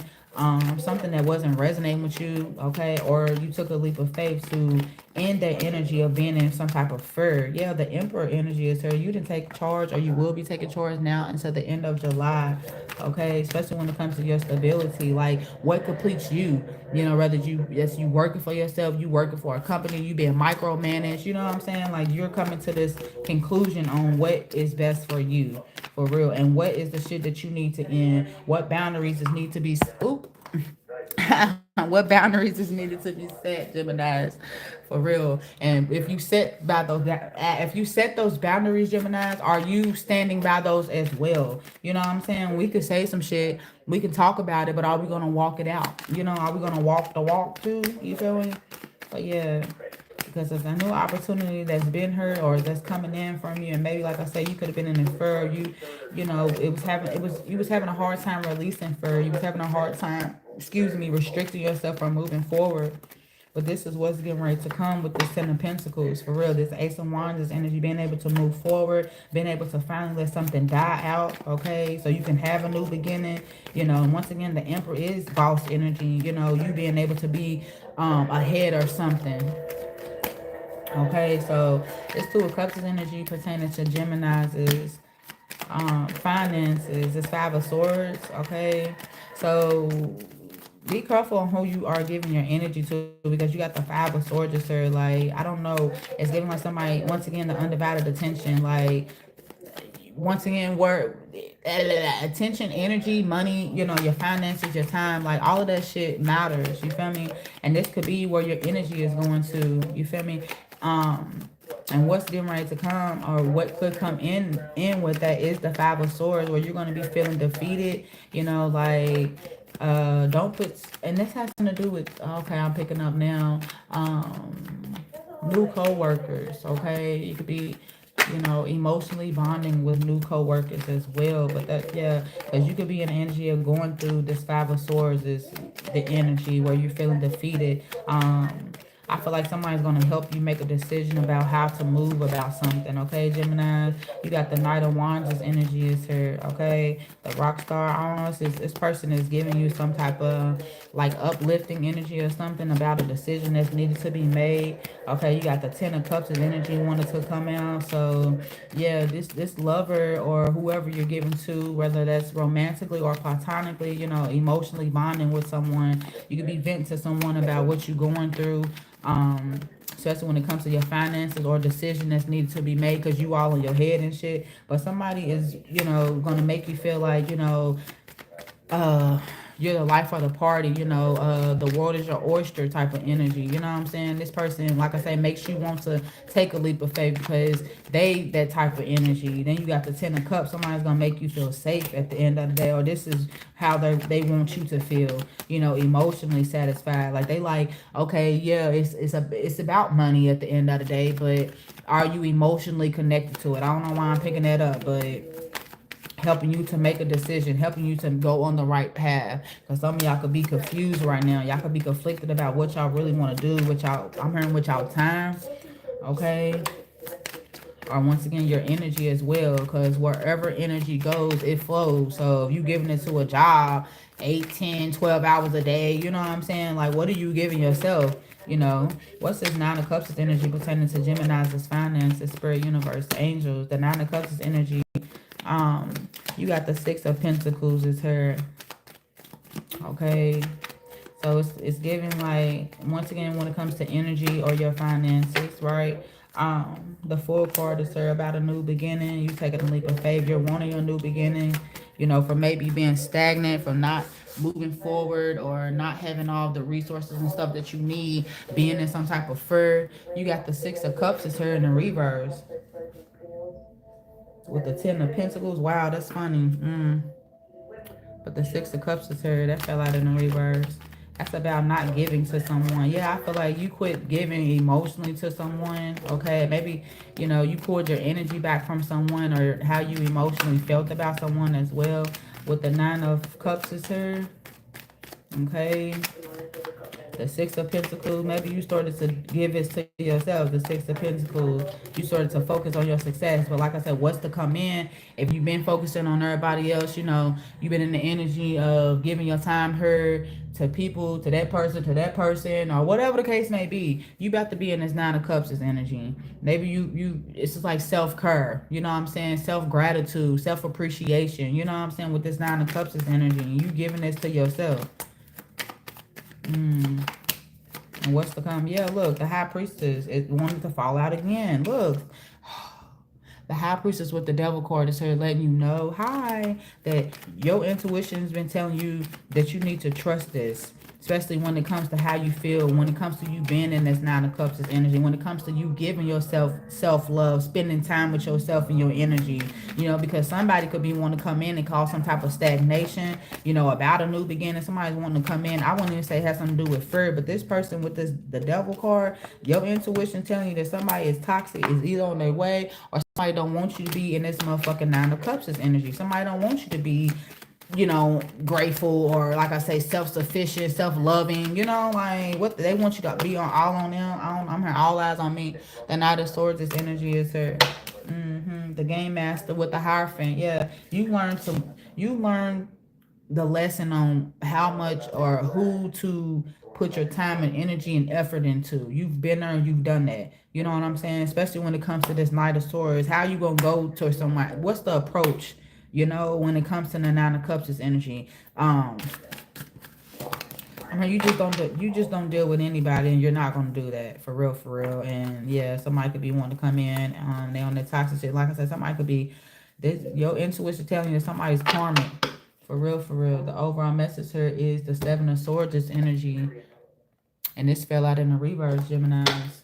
something that wasn't resonating with you, okay, or you took a leap of faith to end that energy of being in some type of fear. Yeah, the Emperor energy is here. You didn't take charge, or you will be taking charge now until the end of July, okay, especially when it comes to your stability. Like, what completes you, you know, whether you working for yourself, you working for a company, you being micromanaged, you know what I'm saying? Like, you're coming to this conclusion on what is best for you, for real, and what is the shit that you need to end, what boundaries is need to be, oop, what boundaries is needed to be set, Geminis, for real. And if you set those boundaries, Geminis, are you standing by those as well? You know what I'm saying? We could say some shit, we can talk about it, but are we gonna walk it out? You know, are we gonna walk the walk too? You feel me? But yeah, because it's a new opportunity that's been here or that's coming in from you, and maybe like I say, you could have been in the fur. You know, you was having a hard time releasing fur. You was having a hard time, excuse me, restricting yourself from moving forward. But this is what's getting ready to come with this Ten of Pentacles, for real. This Ace of Wands, this energy, being able to move forward, being able to finally let something die out, okay? So you can have a new beginning, you know. And once again, the Emperor is boss energy, you know, you being able to be ahead or something. Okay, so this Two of Cups energy pertaining to Gemini's is finances. It's Five of Swords. Okay, so be careful on who you are giving your energy to, because you got the Five of Swords, sir. Like, I don't know, it's giving like somebody, once again, the undivided attention. Like, once again, where attention, energy, money, you know, your finances, your time, like all of that shit matters. You feel me? And this could be where your energy is going to. You feel me? And what's getting ready to come, or what could come in with that, is the Five of Swords, where you're going to be feeling defeated. You know, like, don't put, and this has something to do with, okay, I'm picking up now, new co-workers. Okay, you could be, you know, emotionally bonding with new co-workers as well. But that, yeah, because you could be in energy of going through this Five of Swords, is the energy where you're feeling defeated. I feel like somebody's going to help you make a decision about how to move about something, okay, Gemini? You got the Knight of Wands, this energy is here, okay? The Rock Star, I don't know, this person is giving you some type of, like, uplifting energy or something about a decision that's needed to be made, okay? You got the Ten of Cups, of energy wanted to come out. So, yeah, this lover or whoever you're giving to, whether that's romantically or platonically, you know, emotionally bonding with someone. You could be venting to someone about what you're going through, especially when it comes to your finances or decision that's needed to be made, because you all in your head and shit. But somebody is, you know, going to make you feel like, you know, you're the life of the party, you know, the world is your oyster type of energy. You know what I'm saying? This person, like I say, makes you want to take a leap of faith because they that type of energy. Then you got the Ten of Cups. Somebody's gonna make you feel safe at the end of the day, or this is how they want you to feel, you know, emotionally satisfied. Like, they like, okay, yeah, it's about money at the end of the day, but are you emotionally connected to it? I don't know why I'm picking that up, but helping you to make a decision, helping you to go on the right path. Because some of y'all could be confused right now. Y'all could be conflicted about what y'all really want to do, with y'all, I'm hearing with y'all time, okay? Or once again, your energy as well, because wherever energy goes, it flows. So if you giving it to a job 8, 10, 12 hours a day, you know what I'm saying? Like, what are you giving yourself? You know, what's this Nine of Cups' energy pertaining to Gemini's, finances, spirit, universe, angels? The Nine of Cups' energy You got the Six of Pentacles is her. Okay. So it's giving, like, once again, when it comes to energy or your finances, right? The Fool card is her, about a new beginning. You taking a leap of faith. You're wanting a new beginning, you know, for maybe being stagnant, from not moving forward, or not having all the resources and stuff that you need, being in some type of fear. You got the Six of Cups is her in the reverse with the Ten of Pentacles. Wow, that's funny. But the Six of Cups is her. That fell out in the reverse. That's about not giving to someone. Yeah, I feel like you quit giving emotionally to someone. Okay, maybe, you know, you pulled your energy back from someone, or how you emotionally felt about someone as well. With the Nine of Cups is here. Okay. The Six of Pentacles, maybe you started to give it to yourself. The Six of Pentacles, you started to focus on your success. But like I said, what's to come in? If you've been focusing on everybody else, you know, you've been in the energy of giving your time here to people, to that person, or whatever the case may be. You about to be in this Nine of Cups' energy. Maybe it's just like self-care, you know what I'm saying? Self-gratitude, self-appreciation, you know what I'm saying? With this Nine of Cups' energy, you giving this to yourself. And what's to come? Yeah, look, the High Priestess, it wanted to fall out again. Look, the High Priestess with the Devil card is here letting you know, hi, that your intuition has been telling you that you need to trust this. Especially when it comes to how you feel, when it comes to you being in this Nine of Cups' energy, when it comes to you giving yourself self-love, spending time with yourself and your energy, you know, because somebody could be wanting to come in and cause some type of stagnation, you know, about a new beginning. Somebody's wanting to come in. I wouldn't even say it has something to do with fear, but this person with the Devil card, your intuition telling you that somebody is toxic, is either on their way, or somebody don't want you to be in this motherfucking Nine of Cups' energy. Somebody don't want you to be, you know, grateful, or like I say, self-sufficient, self-loving, you know, like what they want you to be on, all on them. I'm hearing all eyes on me. The Knight of Swords, this energy is her. The Game Master with the Hierophant. Yeah, you learn the lesson on how much or who to put your time and energy and effort into. You've been there and you've done that. You know what I'm saying? Especially when it comes to this Knight of Swords. How you gonna go to somebody? What's the approach? You know, when it comes to the Nine of Cups' energy, I mean, you just don't deal with anybody, and you're not gonna do that for real. And yeah, somebody could be wanting to come in, they on that toxic shit. Like I said, somebody could be your intuition telling you that somebody's karmic, for real. The overall message here is the Seven of Swords, this energy, and this fell out in the reverse, Geminis.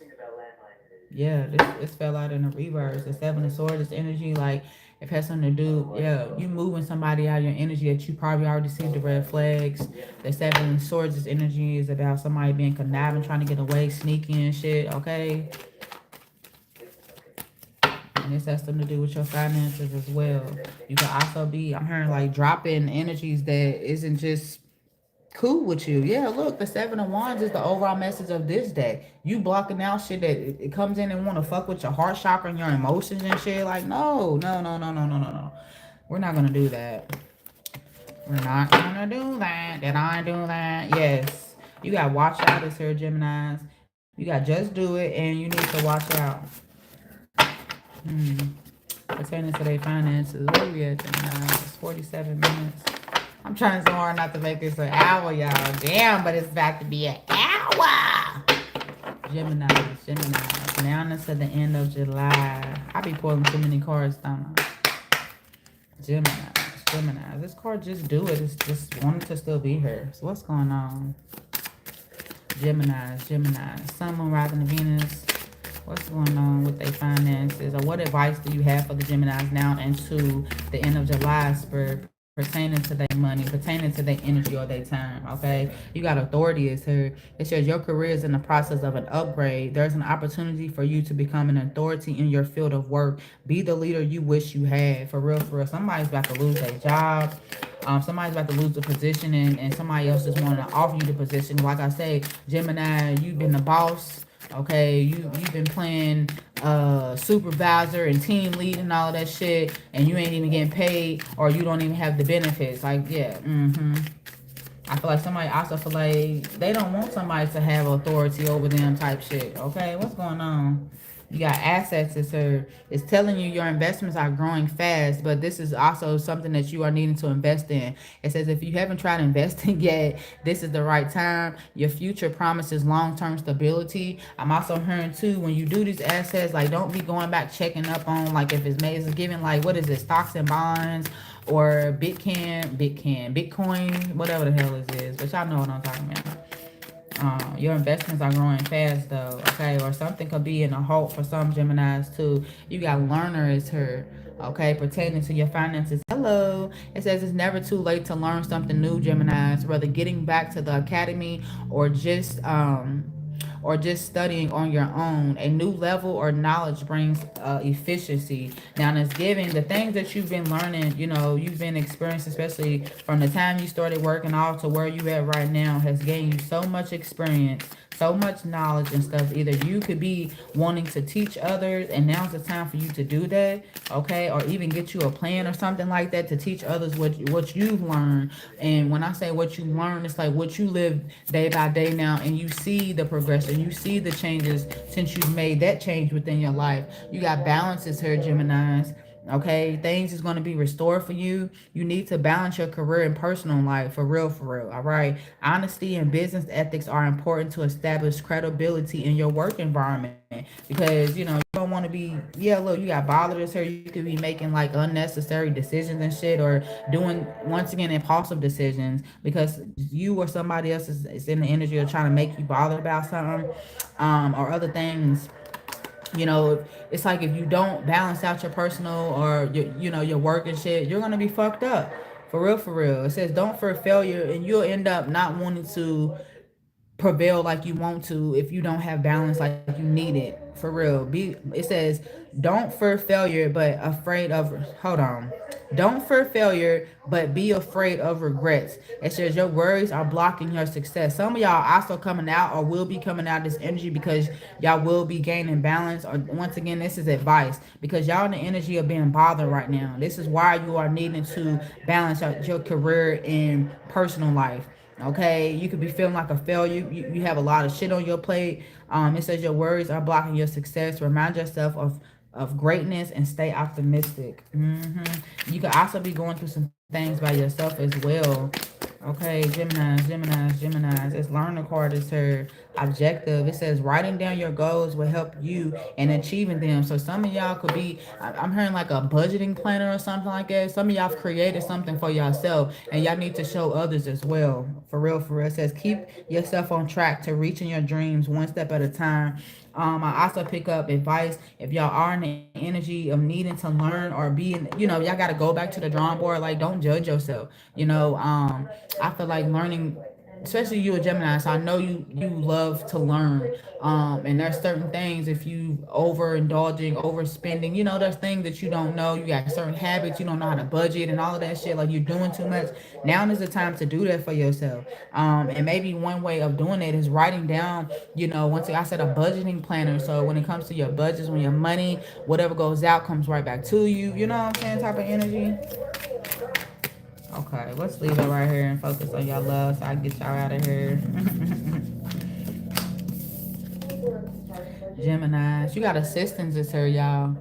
Yeah, this fell out in the reverse. The Seven of Swords, this energy, like, if it has something to do, yeah, you moving somebody out of your energy that you probably already see the red flags. The Seven of Swords, this energy is about somebody being conniving, trying to get away, sneaky and shit, okay? And this has something to do with your finances as well. You can also be, I'm hearing, like, dropping energies that isn't just cool with you. Yeah, look, the Seven of Wands is the overall message of this deck. You blocking out shit that it comes in and want to fuck with your heart chakra and your emotions and shit. Like, no. We're not going to do that. We're not going to do that. Did I do that? Yes. You got to watch out this here, Geminis. You got to just do it, and you need to watch out. Pertaining to their finances. Where we at, Geminis? It's 47 minutes. I'm trying so hard not to make this an hour, y'all. Damn, but it's about to be an hour. Geminis. Now to the end of July. I be pulling too many cards, don't I? Geminis. This card, just do it. It's just wanted to still be here. So what's going on? Geminis. Sun, Moon, rising, Venus. What's going on with their finances? Or what advice do you have for the Geminis now into the end of July, Spirit? Pertaining to their money, pertaining to their energy or their time, okay? You got authority is here. It says your career is in the process of an upgrade. There's an opportunity for you to become an authority in your field of work. Be the leader you wish you had. For real. Somebody's about to lose their job. Somebody's about to lose the position, and somebody else just want to offer you the position. Like I say, Gemini, you've been the boss. Okay, you've been playing supervisor and team lead and all of that shit, and you ain't even getting paid, or you don't even have the benefits. Like, yeah, I feel like somebody also feel like they don't want somebody to have authority over them type shit. Okay, what's going on? You got assets. It's telling you your investments are growing fast, but this is also something that you are needing to invest in. It says if you haven't tried investing yet, this is the right time. Your future promises long-term stability. I'm also hearing too, when you do these assets, like don't be going back checking up on like if it's made, it's giving like what is it, stocks and bonds or Bitcoin, whatever the hell it is. But y'all know what I'm talking about. Your investments are growing fast though, okay? Or something could be in a halt for some Geminis too. You got learner is here, okay? Pertaining to your finances. Hello. It says it's never too late to learn something new, Geminis. Whether getting back to the academy or just studying on your own. A new level or knowledge brings efficiency. Now, it's giving the things that you've been learning, you know, you've been experiencing, especially from the time you started working off to where you at right now, has gained you so much experience, so much knowledge and stuff. Either you could be wanting to teach others and now's the time for you to do that, okay? Or even get you a plan or something like that to teach others what you've learned. And when I say what you learn, it's like what you live day by day now, and you see the progression, you see the changes since you've made that change within your life. You got balances here, Geminis. Okay, things is going to be restored for you. You need to balance your career and personal life, for real, for real. All right, honesty and business ethics are important to establish credibility in your work environment, because you know you don't want to be, yeah, look, you got bothers here. You could be making like unnecessary decisions and shit, or doing, once again, impulsive decisions because you or somebody else is in the energy of trying to make you bothered about something, or other things. You know, it's like if you don't balance out your personal or your work and shit, you're gonna be fucked up. For real, for real. It says don't fear failure, and you'll end up not wanting to prevail like you want to if you don't have balance like you need it. For real. It says don't fear failure but afraid of, hold on, don't fear failure but be afraid of regrets. It says your worries are blocking your success. Some of y'all also coming out or will be coming out this energy because y'all will be gaining balance. Or once again, this is advice because y'all in the energy of being bothered right now. This is why you are needing to balance out your career and personal life. Okay, you could be feeling like a failure. You have a lot of shit on your plate. It says your worries are blocking your success. Remind yourself of greatness and stay optimistic. You could also be going through some things by yourself as well. Okay, Geminis. It's learner card is her objective. It says writing down your goals will help you in achieving them. So some of y'all could be, I'm hearing like a budgeting planner or something like that. Some of y'all have created something for yourself and y'all need to show others as well. For real, for real. It says keep yourself on track to reaching your dreams one step at a time. I also pick up advice if y'all are in the energy of needing to learn or being, y'all got to go back to the drawing board. Like, don't judge yourself. I feel like learning, especially you a Gemini, so I know you love to learn. And there's certain things, if you overindulging, overspending, there's things that you don't know. You got certain habits, you don't know how to budget and all of that shit. Like you're doing too much. Now is the time to do that for yourself. And maybe one way of doing it is writing down, once I said a budgeting planner. So when it comes to your budgets, when your money, whatever goes out comes right back to you, you know what I'm saying, type of energy. Okay, let's leave it right here and focus on y'all love so I can get y'all out of here. Geminis, you got assistance here, y'all.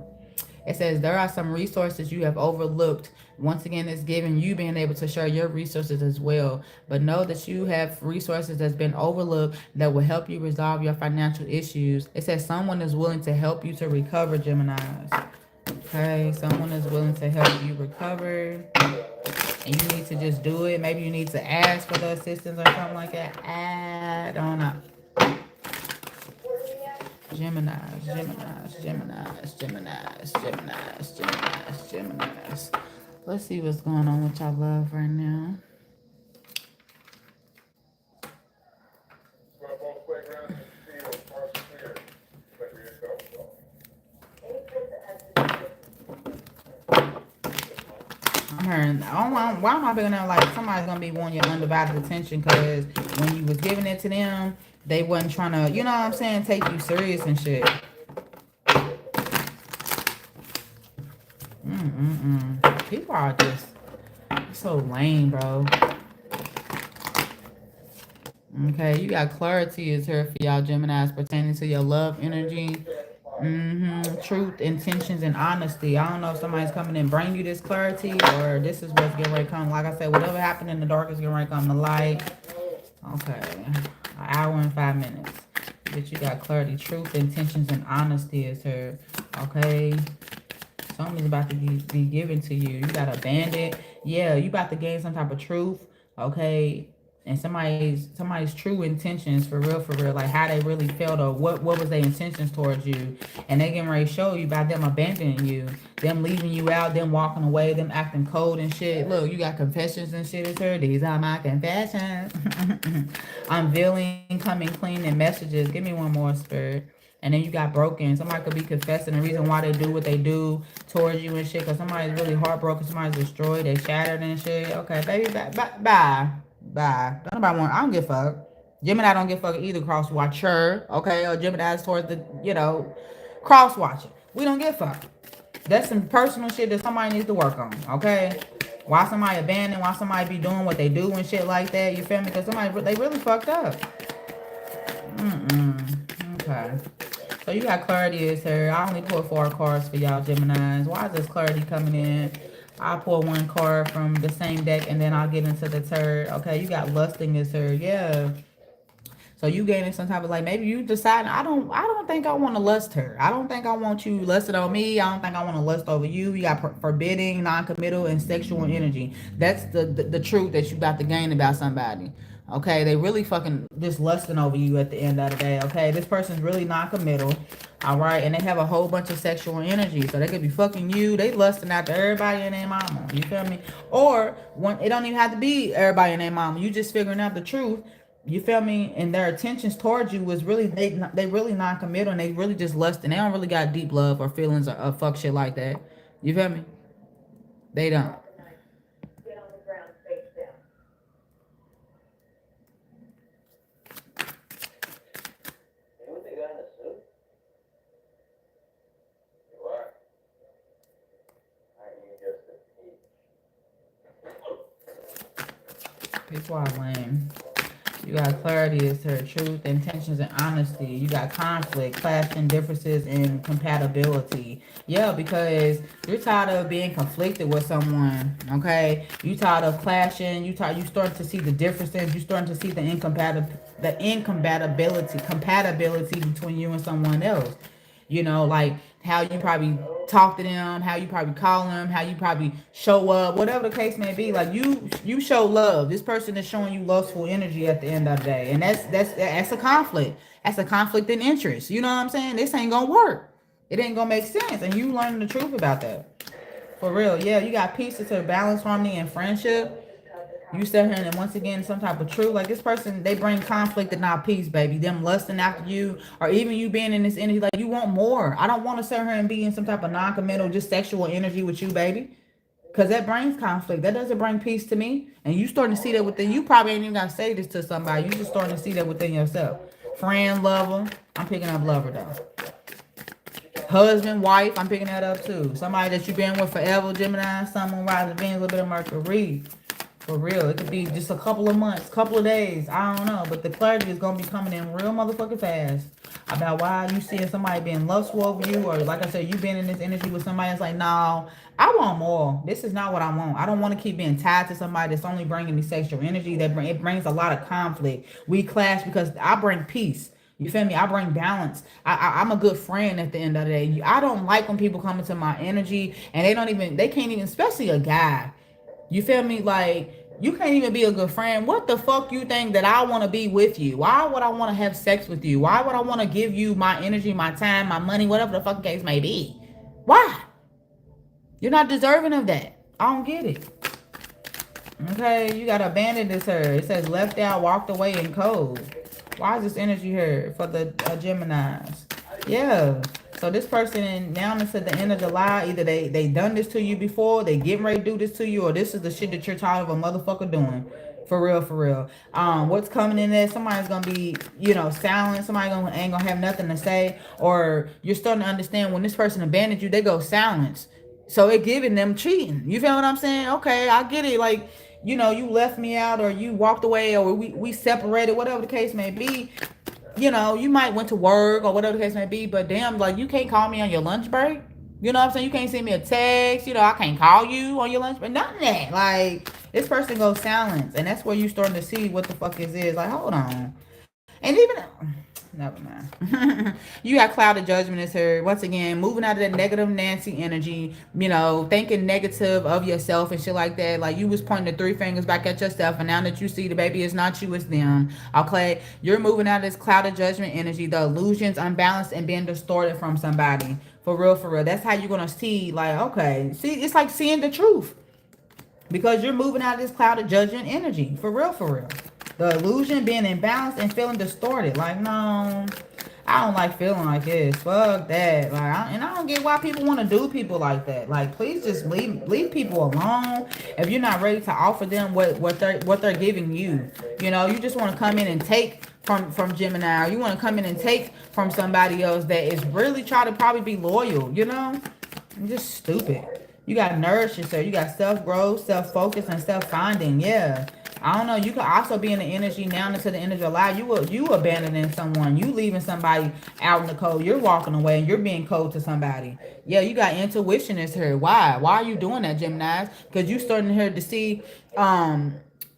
It says there are some resources you have overlooked. Once again, it's giving you being able to share your resources as well. But know that you have resources that's been overlooked that will help you resolve your financial issues. It says someone is willing to help you to recover, Geminis. Okay, someone is willing to help you recover. And you need to just do it. Maybe you need to ask for the assistance or something like that. I don't know. Geminis. Let's see what's going on with y'all love right now. I'm hearing, why am I feeling like somebody's gonna be wanting your undivided attention? Because when you was giving it to them, they wasn't trying to, you know what I'm saying, take you serious and shit. People are just so lame, bro. Okay, you got clarity is here for y'all Geminis pertaining to your love energy. Truth, intentions, and honesty. I don't know if somebody's coming in bring you this clarity, or this is what's getting ready to come. Like I said, whatever happened in the dark is getting ready to come to light. Okay. An hour and 5 minutes. But you got clarity, truth, intentions, and honesty is here. Okay. Something's about to be given to you. You got a bandit. Yeah, you about to gain some type of truth. Okay. And somebody's true intentions for real, like how they really felt, or what was their intentions towards you. And they getting ready to show you by them abandoning you, them leaving you out, them walking away, them acting cold and shit. Look, you got confessions and shit. It's her. These are my confessions. Unveiling, coming clean, and messages. Give me one more, spirit. And then you got broken. Somebody could be confessing the reason why they do what they do towards you and shit. Because somebody's really heartbroken. Somebody's destroyed. They shattered and shit. Okay, baby, bye. Don't nobody want. I don't give a fuck. Gemini don't give a fuck either. Cross watcher, okay, or Gemini's towards the, cross watching. We don't give a fuck. That's some personal shit that somebody needs to work on, okay? Why somebody abandoned? Why somebody be doing what they do and shit like that? You feel me? Because they really fucked up. Okay. So you got clarity is here. I only pulled 4 cards for y'all Geminis. Why is this clarity coming in? I'll pull 1 card from the same deck and then I'll get into the third. Okay, you got lusting is here. Yeah. So you gaining some type of, like, maybe you decide, I don't think I want to lust her. I don't think I want you lusted on me. I don't think I want to lust over you. You got forbidding, non-committal, and sexual energy. That's the truth that you about to gain about somebody. Okay, they really fucking just lusting over you at the end of the day. Okay, this person's really non-committal. All right, and they have a whole bunch of sexual energy, so they could be fucking you. They lusting after everybody and their mama. You feel me? Or it don't even have to be everybody and their mama. You just figuring out the truth. You feel me? And their intentions towards you was really they really non-committal, and they really just lusting. They don't really got deep love or feelings or fuck shit like that. You feel me? They don't. People are lame. You got clarity as to truth, intentions, and honesty. You got conflict, clashing differences, and compatibility. Yeah, because you're tired of being conflicted with someone, okay? You tired of clashing. You starting to see the differences. You starting to see the compatibility between you and someone else. You know, like how you probably talk to them, how you probably call them, how you probably show up, whatever the case may be. Like you show love. This person is showing you lustful energy at the end of the day, and that's a conflict. That's a conflict in interest. You know what I'm saying? This ain't gonna work. It ain't gonna make sense, and you learning the truth about that. For real, yeah. You got pieces to balance, harmony, and friendship. You sit here and once again some type of truth. Like this person, they bring conflict and not peace, baby. Them lusting after you, or even you being in this energy, like you want more. I don't want to sit here and be in some type of non-committal, just sexual energy with you, baby. Because that brings conflict. That doesn't bring peace to me. And you starting to see that within you. Probably ain't even got to say this to somebody. You just starting to see that within yourself. Friend, lover. I'm picking up lover though. Husband, wife. I'm picking that up too. Somebody that you've been with forever, Gemini, someone rising Venus, a little bit of Mercury. For real. It could be just a couple of months, couple of days. I don't know. But the clarity is going to be coming in real motherfucking fast about why you seeing somebody being lustful over you. Or like I said, you being in this energy with somebody that's like, no, I want more. This is not what I want. I don't want to keep being tied to somebody that's only bringing me sexual energy. It brings a lot of conflict. We clash because I bring peace. You feel me? I bring balance. I'm a good friend at the end of the day. I don't like when people come into my energy and they can't even, especially a guy. You feel me? Like, you can't even be a good friend. What the fuck you think that I want to be with you? Why would I want to have sex with you? Why would I want to give you my energy, my time, my money, whatever the fucking case may be? Why? You're not deserving of that. I don't get it. Okay, you got to abandon this her. It says left out, walked away, and cold. Why is this energy here for the Geminis? Yeah. So this person, now it's at the end of July, either they done this to you before, they getting ready to do this to you, or this is the shit that you're tired of a motherfucker doing. For real, for real. What's coming in there, somebody's going to be, silent. Somebody ain't going to have nothing to say. Or you're starting to understand when this person abandoned you, they go silence. So it giving them cheating. You feel what I'm saying? Okay, I get it. Like, you left me out, or you walked away, or we separated, whatever the case may be. you know, you might went to work or whatever the case may be, but damn, like, you can't call me on your lunch break. You know what I'm saying? You can't send me a text. You know, I can't call you on your lunch break. None of that. Like, this person goes silence. And that's where you starting to see what the fuck is. Like, hold on. And even, never mind. You got clouded judgment as her. Once again, moving out of that negative Nancy energy, you know, thinking negative of yourself and shit like that. Like, you was pointing the three fingers back at yourself, and now that you see the baby, it's not you, it's them. Okay, you're moving out of this clouded judgment energy, the illusions, unbalanced, and being distorted from somebody. For real, for real. That's how you're gonna see, like, okay, see, it's like seeing the truth. Because you're moving out of this cloud of judgment energy. For real, for real. The illusion being imbalanced and feeling distorted. Like, no, I don't like feeling like this. Fuck that. Like, and I don't get why people want to do people like that. Like, please just leave people alone. If you're not ready to offer them what they're giving you. You know, you just want to come in and take from Gemini, or you want to come in and take from somebody else that is really trying to probably be loyal, you know? I'm just stupid. You got to nourish yourself. You got self-growth, self-focus, and self-finding. Yeah. I don't know. You could also be in the energy now into the energy of life. You abandoning someone. You leaving somebody out in the cold. You're walking away and you're being cold to somebody. Yeah, you got intuition is here. Why? Why are you doing that, Gemini? Because you starting here to see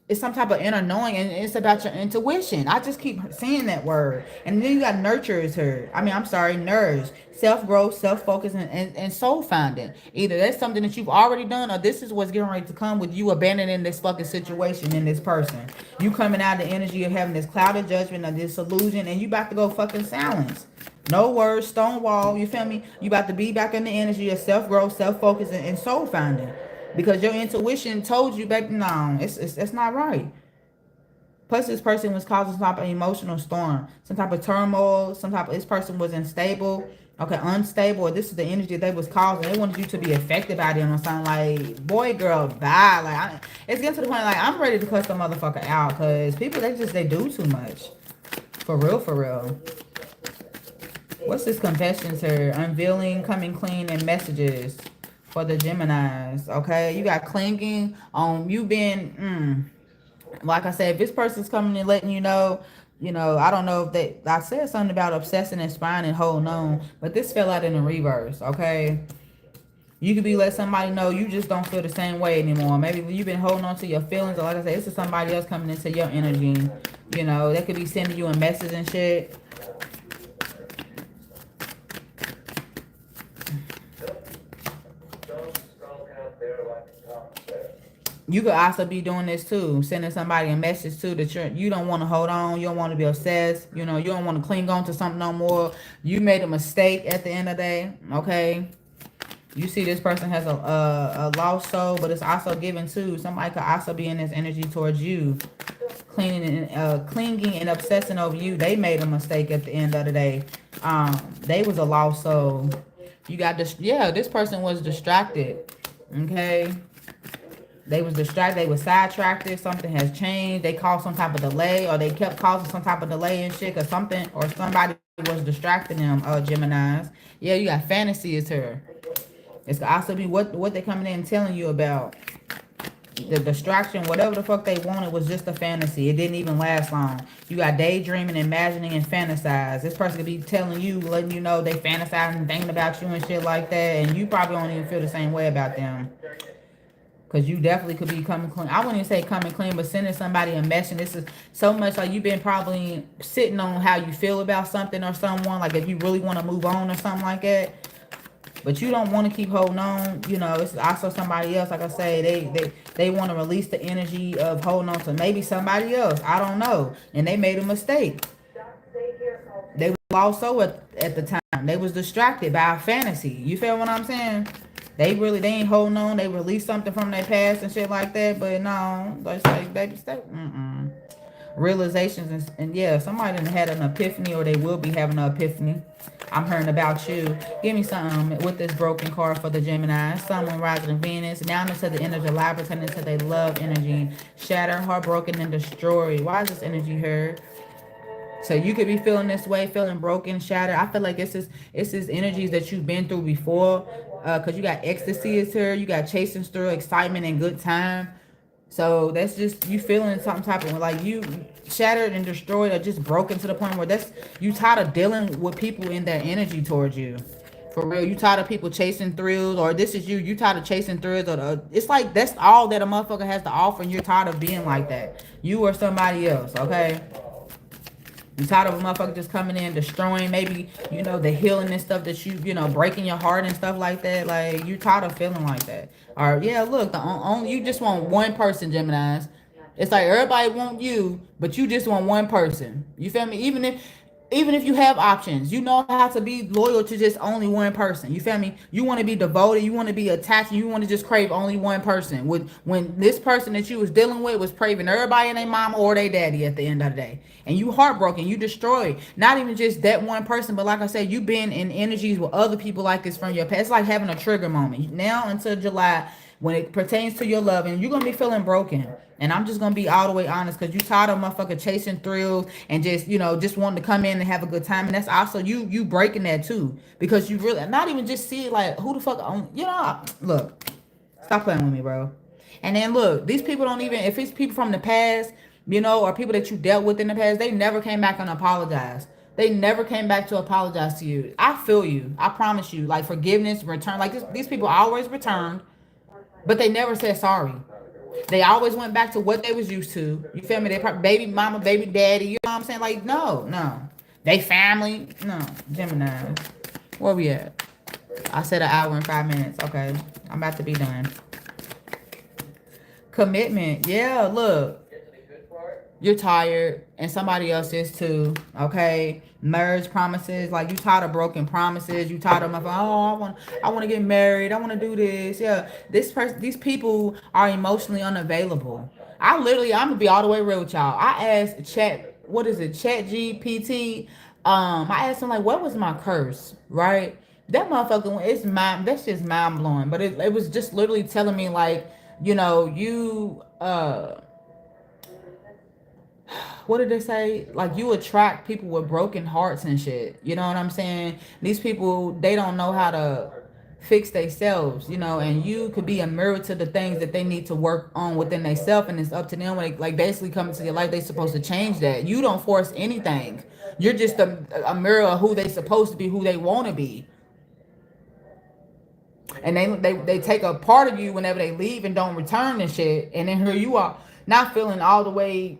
it's some type of inner knowing, and it's about your intuition. I just keep seeing that word. And then you got nurture is her. I mean, I'm sorry, nourish. Self-growth, self-focus, and soul finding. Either that's something that you've already done, or this is what's getting ready to come with you abandoning this fucking situation in this person. You coming out of the energy of having this cloud of judgment or this illusion, and you about to go fucking silence. No words, stone wall, you feel me? You about to be back in the energy of self-growth, self-focus, and soul finding. Because your intuition told you, baby, no, it's not right. Plus, this person was causing some type of emotional storm, some type of turmoil, this person was unstable, okay, unstable, or this is the energy they was causing. They wanted you to be affected by them or something like, boy, girl, bye. Like, it's getting to the point, like, I'm ready to cuss the motherfucker out, because people, they do too much. For real, for real. What's this confessions here? Unveiling, coming clean, and messages for the Geminis, okay? You got clinging on, you been, like I said, if this person's coming and letting you know, I don't know if I said something about obsessing and spying and holding on, but this fell out in the reverse, okay? You could be letting somebody know you just don't feel the same way anymore. Maybe you've been holding on to your feelings, or like I said, this is somebody else coming into your energy. You know, they could be sending you a message and shit. You could also be doing this too, sending somebody a message too that you don't want to hold on, you don't want to be obsessed, you don't want to cling on to something no more. You made a mistake at the end of the day, okay? You see this person has a lost soul, but it's also given too. Somebody could also be in this energy towards you, clinging and obsessing over you. They made a mistake at the end of the day. They was a lost soul. You got this. Yeah, this person was distracted. Okay. They was distracted. They was sidetracked. Something has changed. They caused some type of delay, or they kept causing some type of delay and shit, or something, or somebody was distracting them. Geminis. Yeah, you got fantasies here. It's also be what they coming in and telling you about. The distraction, whatever the fuck they wanted, was just a fantasy. It didn't even last long. You got daydreaming, imagining, and fantasize. This person could be telling you, letting you know they fantasizing and thinking about you and shit like that, and you probably don't even feel the same way about them. Because you definitely could be coming clean. I wouldn't even say coming clean, but sending somebody a message. This is so much like you've been probably sitting on how you feel about something or someone. Like if you really want to move on or something like that. But you don't want to keep holding on. It's also somebody else. Like I say, they want to release the energy of holding on to maybe somebody else. I don't know. And they made a mistake. They was also at the time. They was distracted by a fantasy. You feel what I'm saying? They ain't holding on. They released something from their past and shit like that. But no, it's like, baby, stay. Realizations and yeah, somebody done had an epiphany, or they will be having an epiphany. I'm hearing about you. Give me something with this broken card for the Gemini. Someone rising in Venus. Down into the energy of Libra, turning into their love energy. Shattered, heartbroken, and destroyed. Why is this energy here? So you could be feeling this way, feeling broken, shattered. I feel like it's this energies that you've been through before. Because you got ecstasy is here. You got chasing through excitement and good time. So that's just you feeling some type of like you shattered and destroyed or just broken to the point where that's you tired of dealing with people in their energy towards you. For real, you tired of people chasing thrills, or this is you tired of chasing thrills, or it's like that's all that a motherfucker has to offer, and you're tired of being like that. You or somebody else, okay? You tired of a motherfucker just coming in, destroying maybe, the healing and stuff that breaking your heart and stuff like that. Like, you tired of feeling like that. Or, yeah, look, the only you just want one person, Geminis. It's like everybody want you, but you just want one person. You feel me? Even if you have options, you know how to be loyal to just only one person. You feel me? You want to be devoted, you want to be attached, and you want to just crave only one person. When this person that you was dealing with was craving everybody and their mama or their daddy at the end of the day. And you heartbroken, you destroyed. Not even just that one person, but like I said, you've been in energies with other people like this from your past. It's like having a trigger moment. Now until July, when it pertains to your love, and you're gonna be feeling broken. And I'm just gonna be all the way honest, because you tired of motherfucker chasing thrills and just wanting to come in and have a good time. And that's also you breaking that too, because you really not even just see it like who the fuck look, stop playing with me, bro. And then look, these people don't even, if it's people from the past, or people that you dealt with in the past, they never came back and apologized. They never came back to apologize to you. I feel you. I promise you. Like forgiveness, return. Like these people always returned, but they never said sorry. They always went back to what they was used to. You feel me? They probably baby mama, baby daddy. You know what I'm saying? Like, no. They family. No. Gemini. Where we at? I said an hour and 5 minutes. Okay. I'm about to be done. Commitment. Yeah, look. You're tired, and somebody else is too. Okay, marriage promises, like you tired of broken promises. You tired of my I want to get married. I want to do this. Yeah, these people are emotionally unavailable. I'm gonna be all the way real with y'all. I asked Chat GPT. I asked him like, what was my curse, right? That motherfucker, that's just mind blowing. But it was just literally telling me like, you what did they say? Like you attract people with broken hearts and shit. You know what I'm saying? These people, they don't know how to fix themselves, and you could be a mirror to the things that they need to work on within themselves, and it's up to them when they like basically come into your life. They're supposed to change that. You don't force anything. You're just a mirror of who they supposed to be, who they want to be. And they take a part of you whenever they leave and don't return and shit. And then here you are, not feeling all the way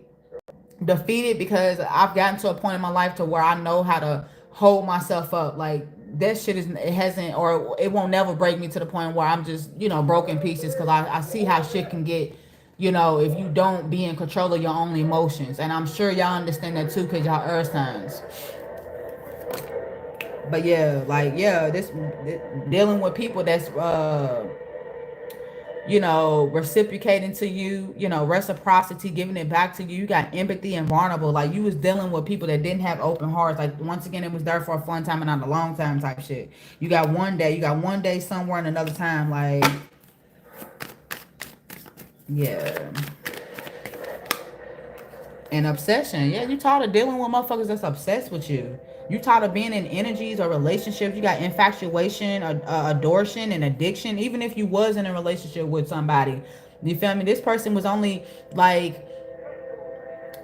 defeated, because I've gotten to a point in my life to where I know how to hold myself up. Like that shit it won't never break me to the point where I'm just, broken pieces, because I see how shit can get, if you don't be in control of your own emotions. And I'm sure y'all understand that too, because y'all earth signs. But yeah, like, yeah, this dealing with people that's reciprocating to you, reciprocity, giving it back to you. You got empathy and vulnerable. Like you was dealing with people that didn't have open hearts. Like once again, it was there for a fun time and not a long time type shit. You got one day somewhere and another time. Like, yeah. And obsession. Yeah, you tired of dealing with motherfuckers that's obsessed with you. You tired of being in energies or relationships. You got infatuation, adoration, and addiction. Even if you was in a relationship with somebody, you feel me? This person was only like,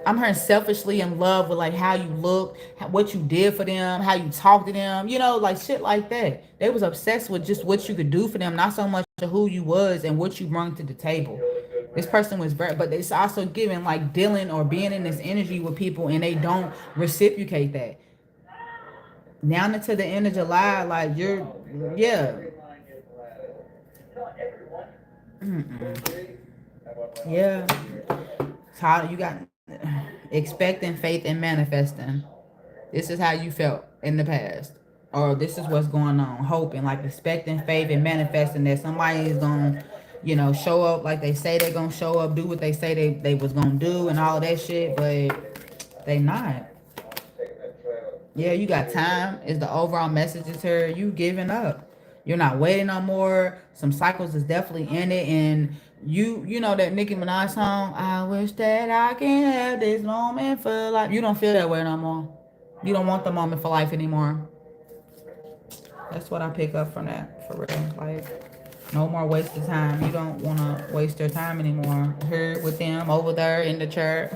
I'm hearing selfishly in love with like how you look, what you did for them, how you talk to them, like shit like that. They was obsessed with just what you could do for them, not so much of who you was and what you brought to the table. This person was but it's also giving like dealing or being in this energy with people and they don't reciprocate that. Now to the end of July, like yeah. How you got expecting, faith, and manifesting. This is how you felt in the past. Or this is what's going on. Hoping, like expecting, faith, and manifesting that somebody is going to, show up like they say they're going to show up, do what they say they was going to do and all of that shit. But they not. Yeah, you got time is the overall message to her. You giving up. You're not waiting no more. Some cycles is definitely in it. And you know that Nicki Minaj song, I wish that I can have this moment for life. You don't feel that way no more. You don't want the moment for life anymore. That's what I pick up from that, for real. Like, No more wasted time. You don't want to waste your time anymore. Here with them over there in the church.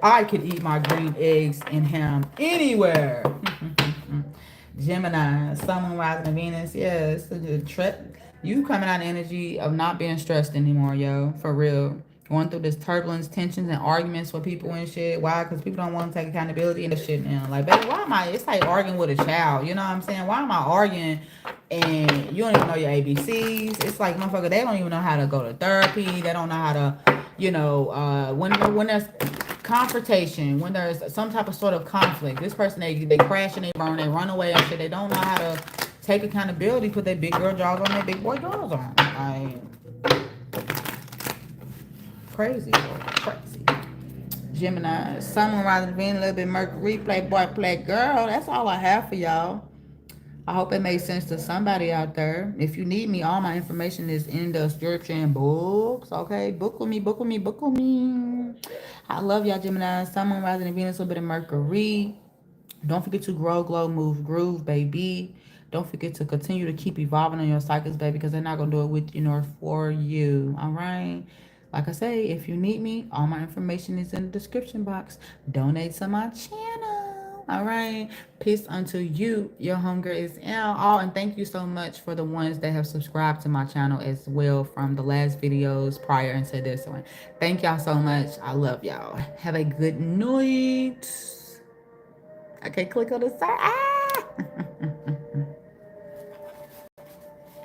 I could eat my green eggs and ham anywhere. Gemini, Sun, Moon, Rising, and Venus. Yes, a trip. You coming out of energy of not being stressed anymore, yo. For real. Going through this turbulence, tensions, and arguments with people and shit. Why? Because people don't want to take accountability and shit now. Like, baby, why am I? It's like arguing with a child. You know what I'm saying? Why am I arguing and you don't even know your ABCs? It's like, motherfucker, they don't even know how to go to therapy. They don't know how to, when there's confrontation, when there's some type of sort of conflict, this person, they crash and they burn, they run away and shit. They don't know how to take accountability, put their big girl jaws on, their big boy jaws on. Like, crazy, bro. Crazy. Gemini, Sun, Moon, Rising, Venus, a little bit Mercury, playboy, play girl. That's all I have for y'all. I hope it made sense to somebody out there. If you need me, all my information is in the description books. Okay, book with me, book with me, book with me. I love y'all, Gemini. Sun, Moon, Rising, and Venus, a little bit of Mercury. Don't forget to grow, glow, move, groove, baby. Don't forget to continue to keep evolving on your cycles, baby, because they're not going to do it with you nor for you. All right? Like I say, if you need me, all my information is in the description box. Donate to my channel. All right? Peace unto you. Your hunger is out. Oh, and thank you so much for the ones that have subscribed to my channel as well from the last videos prior into this one. Thank y'all so much. I love y'all. Have a good night. Okay, click on the side. Ah!